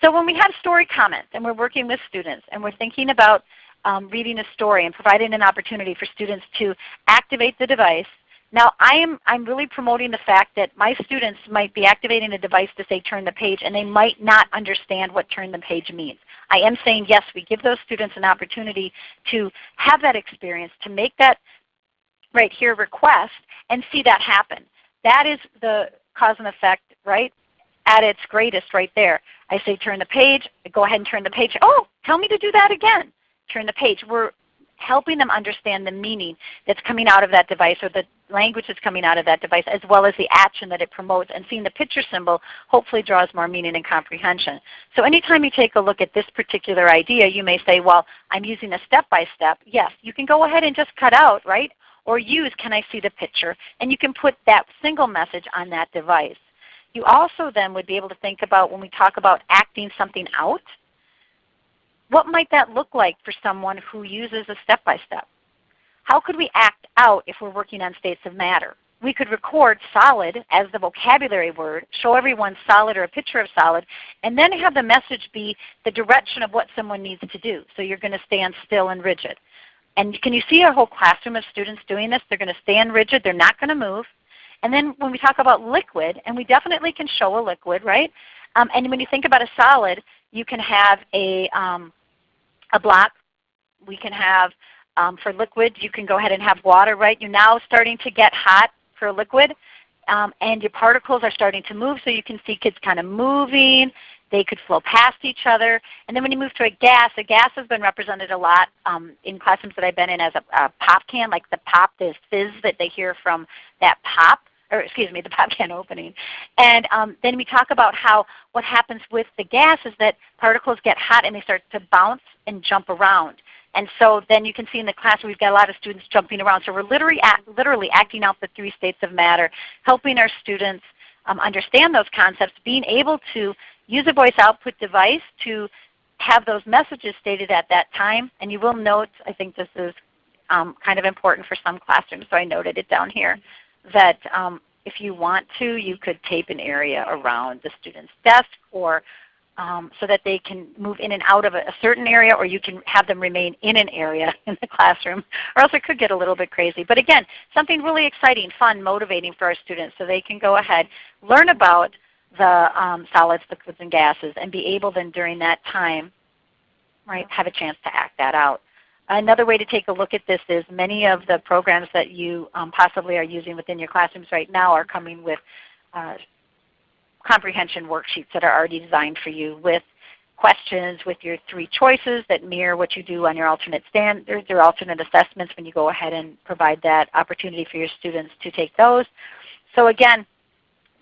So when we have story comments and we're working with students and we're thinking about reading a story and providing an opportunity for students to activate the device, now I'm really promoting the fact that my students might be activating a device to say turn the page, and they might not understand what turn the page means. I am saying yes, we give those students an opportunity to have that experience, to make that right here request and see that happen. That is the cause and effect, right, at its greatest right there. I say turn the page, I go ahead and turn the page. Oh, tell me to do that again. Turn the page. We're helping them understand the meaning that's coming out of that device, or the language that's coming out of that device, as well as the action that it promotes. And seeing the picture symbol hopefully draws more meaning and comprehension. So anytime you take a look at this particular idea, you may say, well, I'm using a step-by-step. Yes, you can go ahead and just cut out, right? Or use can I see the picture? And you can put that single message on that device. You also then would be able to think about, when we talk about acting something out, what might that look like for someone who uses a step-by-step? How could we act out if we're working on states of matter? We could record solid as the vocabulary word, show everyone solid or a picture of solid, and then have the message be the direction of what someone needs to do. So you're going to stand still and rigid. And can you see a whole classroom of students doing this? They're going to stand rigid. They're not going to move. And then when we talk about liquid, and we definitely can show a liquid, right? And when you think about a solid, you can have a block. We can have, for liquid, you can go ahead and have water, right? You're now starting to get hot for liquid, and your particles are starting to move, so you can see kids kind of moving. They could flow past each other. And then when you move to a gas has been represented a lot in classrooms that I've been in as a pop can, like the pop, the fizz that they hear from that pop, or excuse me, the pop can opening. And then we talk about how what happens with the gas is that particles get hot and they start to bounce and jump around. And so then you can see in the classroom we've got a lot of students jumping around. So we're literally acting out the 3 states of matter, helping our students understand those concepts, being able to use a voice output device to have those messages stated at that time. And you will note, I think this is kind of important for some classrooms, so I noted it down here, that if you want to, you could tape an area around the student's desk, or so that they can move in and out of a certain area, or you can have them remain in an area in the classroom, or else it could get a little bit crazy. But again, something really exciting, fun, motivating for our students, so they can go ahead, learn about the solids, liquids, and gases, and be able then during that time, right, have a chance to act that out. Another way to take a look at this is many of the programs that you possibly are using within your classrooms right now are coming with comprehension worksheets that are already designed for you, with questions with your 3 choices that mirror what you do on your alternate standards or alternate assessments when you go ahead and provide that opportunity for your students to take those. So again,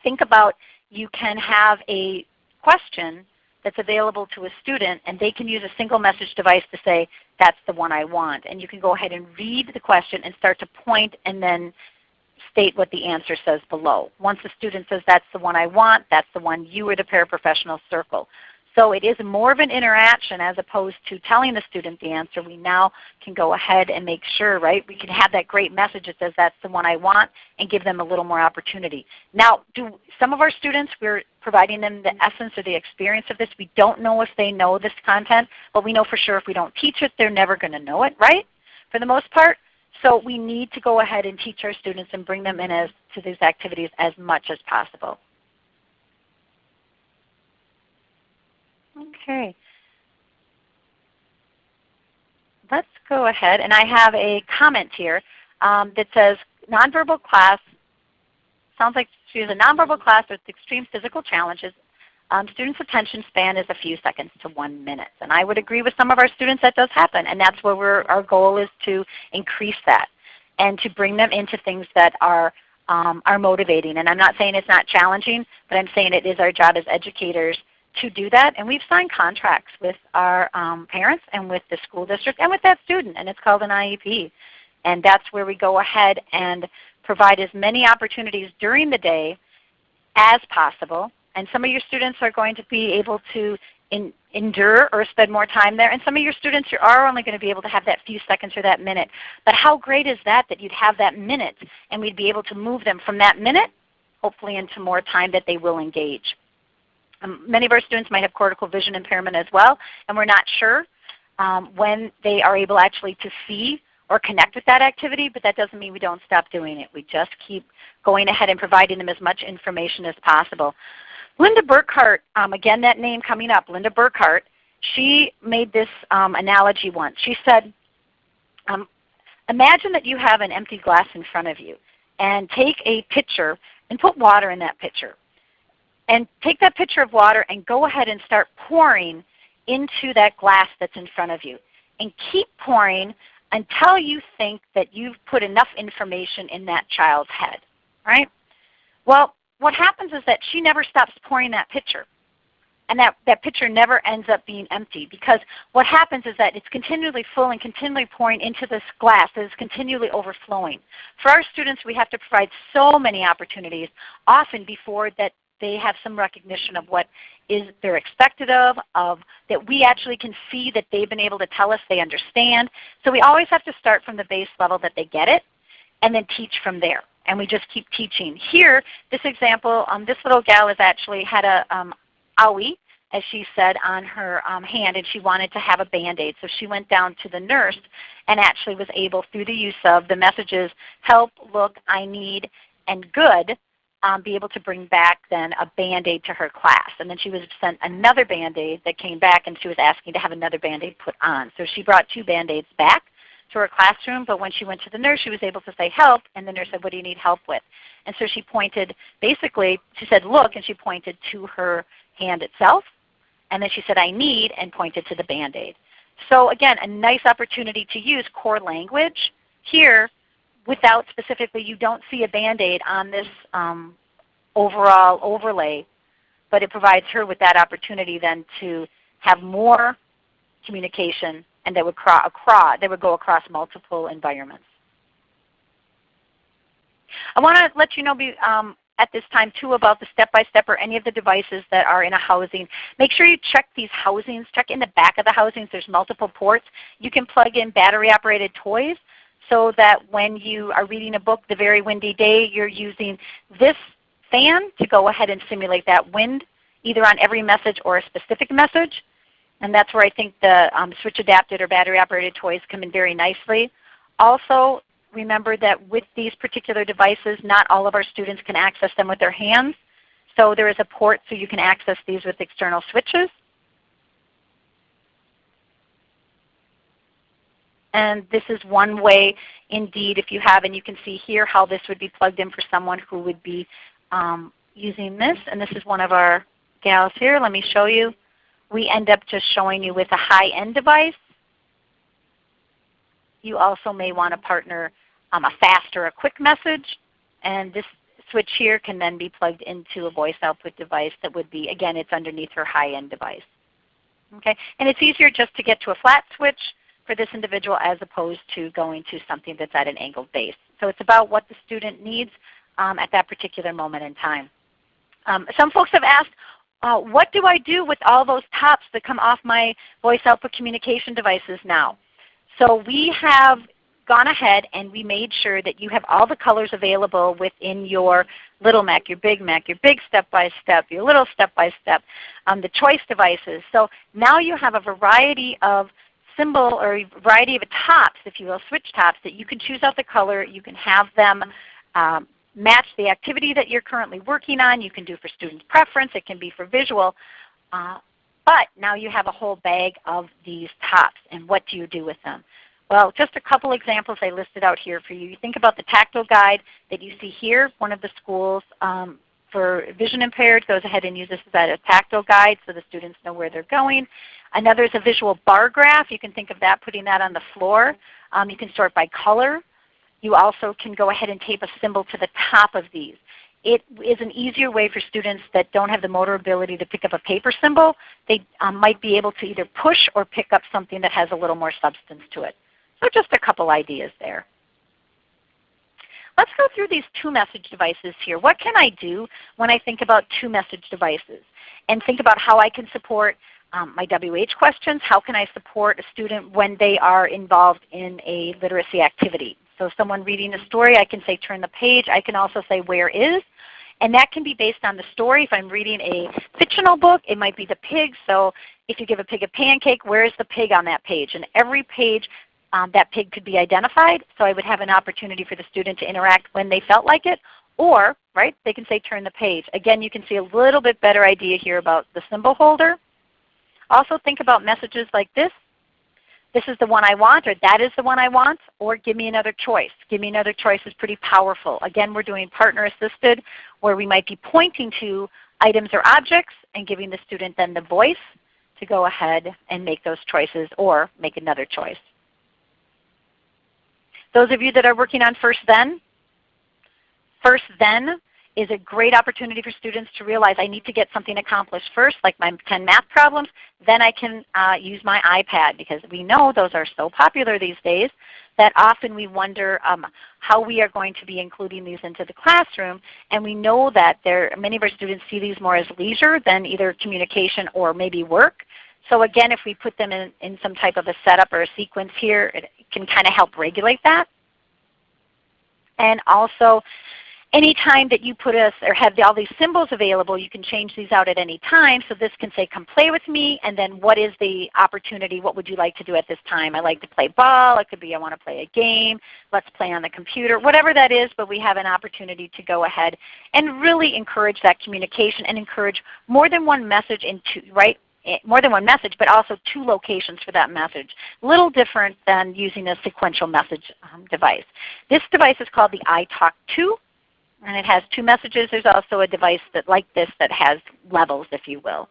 think about, you can have a question that's available to a student, and they can use a single message device to say, that's the one I want. And you can go ahead and read the question and start to point and then state what the answer says below. Once the student says, that's the one I want, that's the one you or the paraprofessional circle. So it is more of an interaction as opposed to telling the student the answer. We now can go ahead and make sure, right, we can have that great message that says that's the one I want, and give them a little more opportunity. Now, do some of our students, we're providing them the essence or the experience of this. We don't know if they know this content, but we know for sure if we don't teach it, they're never going to know it, right, for the most part. So we need to go ahead and teach our students and bring them in to these activities as much as possible. Okay. Let's go ahead, and I have a comment here that says, nonverbal class, sounds like she's a nonverbal class with extreme physical challenges. Students' attention span is a few seconds to 1 minute. And I would agree with some of our students that does happen, and that's where our goal is to increase that and to bring them into things that are motivating. And I'm not saying it's not challenging, but I'm saying it is our job as educators to do that. And we've signed contracts with our parents and with the school district and with that student, and it's called an IEP. And that's where we go ahead and provide as many opportunities during the day as possible. And some of your students are going to be able to endure or spend more time there. And some of your students, you are only going to be able to have that few seconds or that minute. But how great is that you'd have that minute and we'd be able to move them from that minute hopefully into more time that they will engage. Many of our students might have cortical vision impairment as well, and we're not sure when they are able actually to see or connect with that activity, but that doesn't mean we don't stop doing it. We just keep going ahead and providing them as much information as possible. Linda Burkhart, again that name coming up, Linda Burkhart, she made this analogy once. She said, imagine that you have an empty glass in front of you, and take a pitcher and put water in that pitcher. And take that pitcher of water and go ahead and start pouring into that glass that's in front of you. And keep pouring until you think that you've put enough information in that child's head. Right? Well, what happens is that she never stops pouring that pitcher. And that pitcher never ends up being empty, because what happens is that it's continually full and continually pouring into this glass that is continually overflowing. For our students, we have to provide so many opportunities, often before that they have some recognition of what they're expected of, that we actually can see that they've been able to tell us they understand. So we always have to start from the base level that they get it and then teach from there. And we just keep teaching. Here, this example, this little gal has actually had a owie, as she said, on her hand, and she wanted to have a Band-Aid. So she went down to the nurse and actually was able, through the use of the messages, help, look, I need, and good, be able to bring back then a Band-Aid to her class. And then she was sent another Band-Aid that came back, and she was asking to have another Band-Aid put on. So she brought 2 Band-Aids back to her classroom, but when she went to the nurse, she was able to say help, and the nurse said, what do you need help with? And so she pointed, basically, she said look, and she pointed to her hand itself. And then she said, I need, and pointed to the Band-Aid. So again, a nice opportunity to use core language. Here, without specifically, you don't see a Band-Aid on this overall overlay, but it provides her with that opportunity then to have more communication, and that would go across multiple environments. I want to let you know at this time too about the step-by-step or any of the devices that are in a housing. Make sure you check these housings. Check in the back of the housings. There's multiple ports. You can plug in battery-operated toys so that when you are reading a book the very windy day, you're using this fan to go ahead and simulate that wind, either on every message or a specific message. And that's where I think the switch adapted or battery-operated toys come in very nicely. Also, remember that with these particular devices, not all of our students can access them with their hands. So there is a port so you can access these with external switches. And this is one way indeed, if you have, and you can see here how this would be plugged in for someone who would be using this. And this is one of our gals here. Let me show you. We end up just showing you with a high-end device. You also may want to partner a fast or a quick message. And this switch here can then be plugged into a voice output device that would be, again, it's underneath her high-end device. Okay? And it's easier just to get to a flat switch for this individual as opposed to going to something that's at an angled base. So it's about what the student needs at that particular moment in time. Some folks have asked, what do I do with all those tops that come off my voice output communication devices now? So we have gone ahead and we made sure that you have all the colors available within your little Mac, your big step-by-step, your little step-by-step, the choice devices. So now you have a variety of symbol or a variety of tops, if you will, switch tops, that you can choose out the color. You can have them match the activity that you're currently working on. You can do for student preference. It can be for visual. But now you have a whole bag of these tops, and what do you do with them? Well, just a couple examples I listed out here for you. You think about the tactile guide that you see here. One of the schools for vision impaired goes ahead and uses that as a tactile guide so the students know where they're going. Another is a visual bar graph. You can think of that, putting that on the floor. You can sort by color. You also can go ahead and tape a symbol to the top of these. It is an easier way for students that don't have the motor ability to pick up a paper symbol. They might be able to either push or pick up something that has a little more substance to it. So just a couple ideas there. Let's go through these 2-message devices here. What can I do when I think about 2-message devices? And think about how I can support my WH questions. How can I support a student when they are involved in a literacy activity? So someone reading a story, I can say turn the page. I can also say where is. And that can be based on the story. If I'm reading a fictional book, it might be the pig. So if you give a pig a pancake, where is the pig on that page? And every page that pig could be identified. So I would have an opportunity for the student to interact when they felt like it. Or they can say turn the page. Again, you can see a little bit better idea here about the symbol holder. Also think about messages like this. This is the one I want, or that is the one I want, or give me another choice. Give me another choice is pretty powerful. Again, we're doing partner assisted, where we might be pointing to items or objects and giving the student then the voice to go ahead and make those choices or make another choice. Those of you that are working on First Then is a great opportunity for students to realize I need to get something accomplished first, like my 10 math problems. Then I can use my iPad, because we know those are so popular these days that often we wonder how we are going to be including these into the classroom. And we know that many of our students see these more as leisure than either communication or maybe work. So again, if we put them in some type of a setup or a sequence here, it can kind of help regulate that. And also, anytime that you put or have all these symbols available, you can change these out at any time. So this can say, come play with me, and then what is the opportunity? What would you like to do at this time? I like to play ball. It could be I want to play a game. Let's play on the computer. Whatever that is, but we have an opportunity to go ahead and really encourage that communication and encourage more than one message more than one message, but also 2 locations for that message. A little different than using a sequential message device. This device is called the iTalk2. And it has 2 messages. There's also a device like this that has levels, if you will.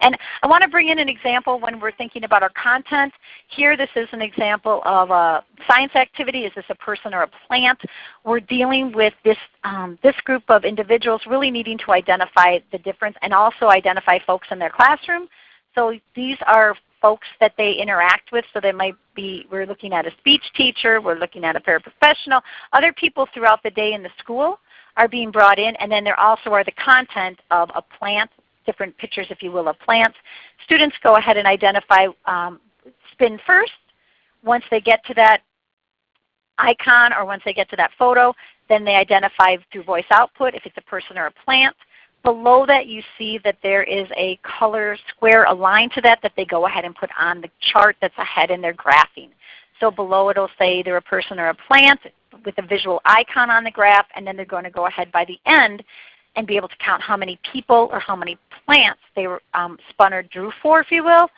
And I want to bring in an example when we're thinking about our content. Here, this is an example of a science activity. Is this a person or a plant? We're dealing with this group of individuals really needing to identify the difference and also identify folks in their classroom. So these are folks that they interact with. So they might be, we're looking at a speech teacher, we're looking at a paraprofessional, other people throughout the day in the school are being brought in, and then there also are the content of a plant, different pictures, if you will, of plants. Students go ahead and identify, spin first. Once they get to that icon or once they get to that photo, then they identify through voice output if it's a person or a plant. Below that you see that there is a color square aligned to that they go ahead and put on the chart that's ahead in their graphing. So below it will say either a person or a plant with a visual icon on the graph, and then they're going to go ahead by the end and be able to count how many people or how many plants they were spun or drew for, if you will.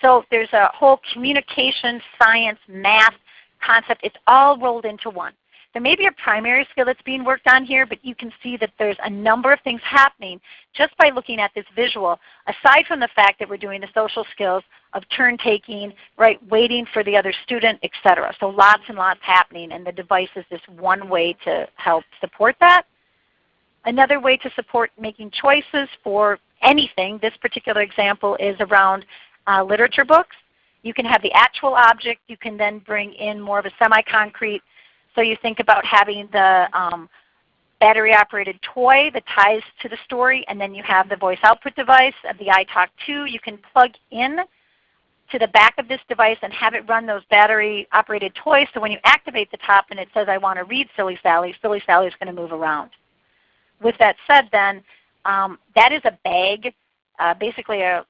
So there's a whole communication, science, math concept. It's all rolled into one. There may be a primary skill that's being worked on here, but you can see that there's a number of things happening just by looking at this visual, aside from the fact that we're doing the social skills of turn taking, waiting for the other student, etc. So lots and lots happening, and the device is this one way to help support that. Another way to support making choices for anything, this particular example is around literature books. You can have the actual object. You can then bring in more of a semi-concrete. So you think about having the battery-operated toy that ties to the story, and then you have the voice output device of the iTalk2. You can plug in to the back of this device and have it run those battery-operated toys. So when you activate the top and it says, I want to read Silly Sally, Silly Sally is going to move around. With that said then, that is a bag, basically a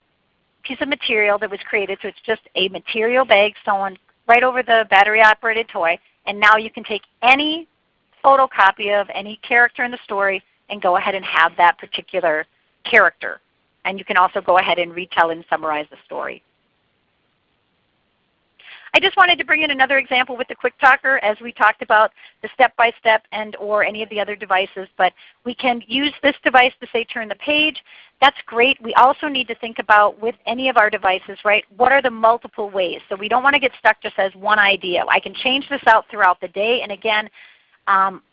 piece of material that was created. So it's just a material bag sewn right over the battery-operated toy. And now you can take any photocopy of any character in the story and go ahead and have that particular character. And you can also go ahead and retell and summarize the story. I just wanted to bring in another example with the QuickTalker as we talked about the step-by-step and or any of the other devices. But we can use this device to say turn the page. That's great. We also need to think about with any of our devices, what are the multiple ways? So we don't want to get stuck just as one idea. I can change this out throughout the day. And again,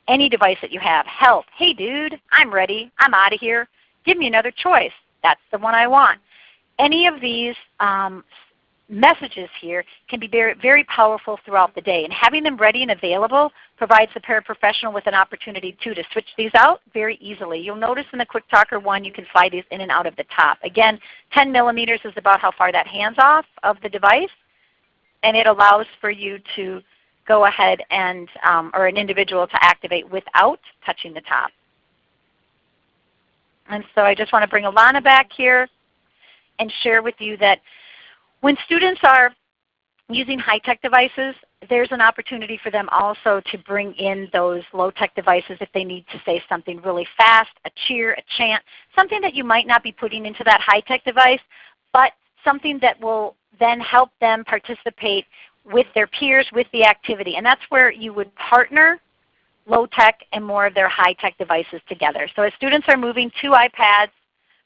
any device that you have. Help. Hey dude, I'm ready. I'm out of here. Give me another choice. That's the one I want. Any of these messages here can be very, very powerful throughout the day. And having them ready and available provides the paraprofessional with an opportunity too to switch these out very easily. You'll notice in the QuickTalker one you can slide these in and out of the top. Again, 10 millimeters is about how far that hand's off of the device, and it allows for you to go ahead and, or an individual to activate without touching the top. And so I just want to bring Alana back here and share with you that when students are using high-tech devices, there's an opportunity for them also to bring in those low-tech devices if they need to say something really fast, a cheer, a chant, something that you might not be putting into that high-tech device, but something that will then help them participate with their peers with the activity. And that's where you would partner low-tech and more of their high-tech devices together. So as students are moving to iPads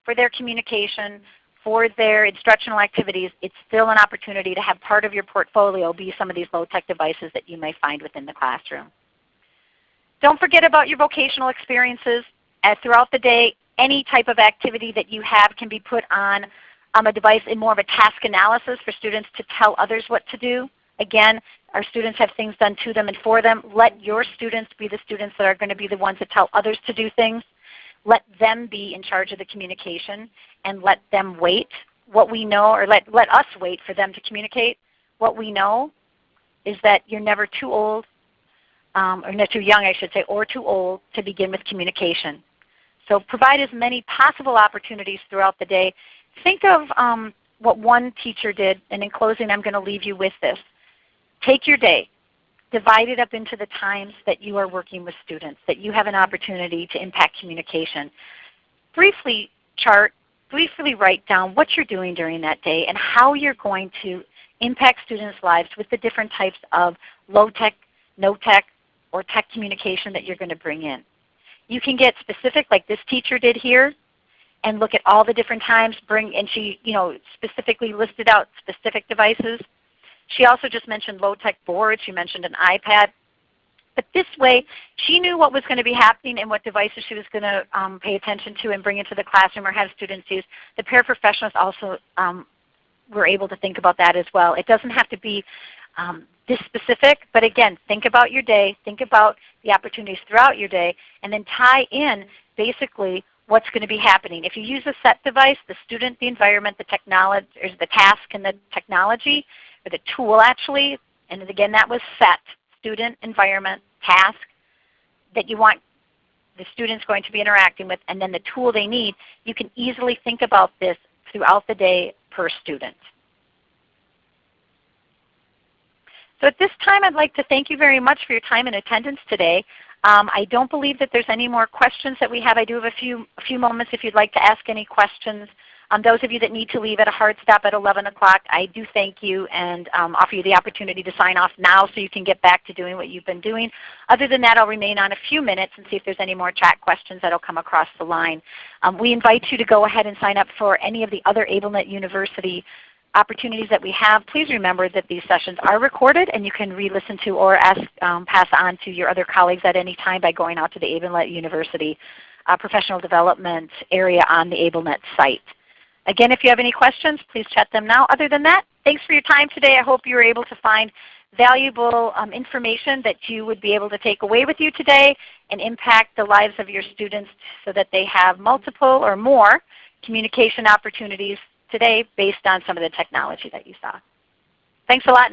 for their communication, for their instructional activities, it's still an opportunity to have part of your portfolio be some of these low-tech devices that you may find within the classroom. Don't forget about your vocational experiences. Throughout the day, any type of activity that you have can be put on a device in more of a task analysis for students to tell others what to do. Again, our students have things done to them and for them. Let your students be the students that are going to be the ones that tell others to do things. Let them be in charge of the communication and let them wait. What we know, or let us wait for them to communicate. What we know is that you're never too old, or not too young I should say, or too old to begin with communication. So provide as many possible opportunities throughout the day. Think of what one teacher did, and in closing I'm going to leave you with this. Take your day. Divide it up into the times that you are working with students, that you have an opportunity to impact communication. Briefly write down what you're doing during that day and how you're going to impact students' lives with the different types of low-tech, no-tech, or tech communication that you're going to bring in. You can get specific like this teacher did here and look at all the different times, and she specifically listed out specific devices. She also just mentioned low-tech boards. She mentioned an iPad. But this way, she knew what was going to be happening and what devices she was going to pay attention to and bring into the classroom or have students use. The paraprofessionals also were able to think about that as well. It doesn't have to be this specific, but again, think about your day, think about the opportunities throughout your day, and then tie in basically what's going to be happening. If you use a set device, the student, the environment, the technology, or the task and the technology, or the tool actually, and again that was set, student, environment, task that you want the students going to be interacting with, and then the tool they need, you can easily think about this throughout the day per student. So at this time I'd like to thank you very much for your time and attendance today. I don't believe that there's any more questions that we have. I do have a few moments if you'd like to ask any questions. Those of you that need to leave at a hard stop at 11 o'clock, I do thank you and offer you the opportunity to sign off now so you can get back to doing what you've been doing. Other than that, I'll remain on a few minutes and see if there's any more chat questions that will come across the line. We invite you to go ahead and sign up for any of the other AbleNet University opportunities that we have. Please remember that these sessions are recorded and you can re-listen to or pass on to your other colleagues at any time by going out to the AbleNet University professional development area on the AbleNet site. Again, if you have any questions, please chat them now. Other than that, thanks for your time today. I hope you were able to find valuable information that you would be able to take away with you today and impact the lives of your students so that they have multiple or more communication opportunities today based on some of the technology that you saw. Thanks a lot.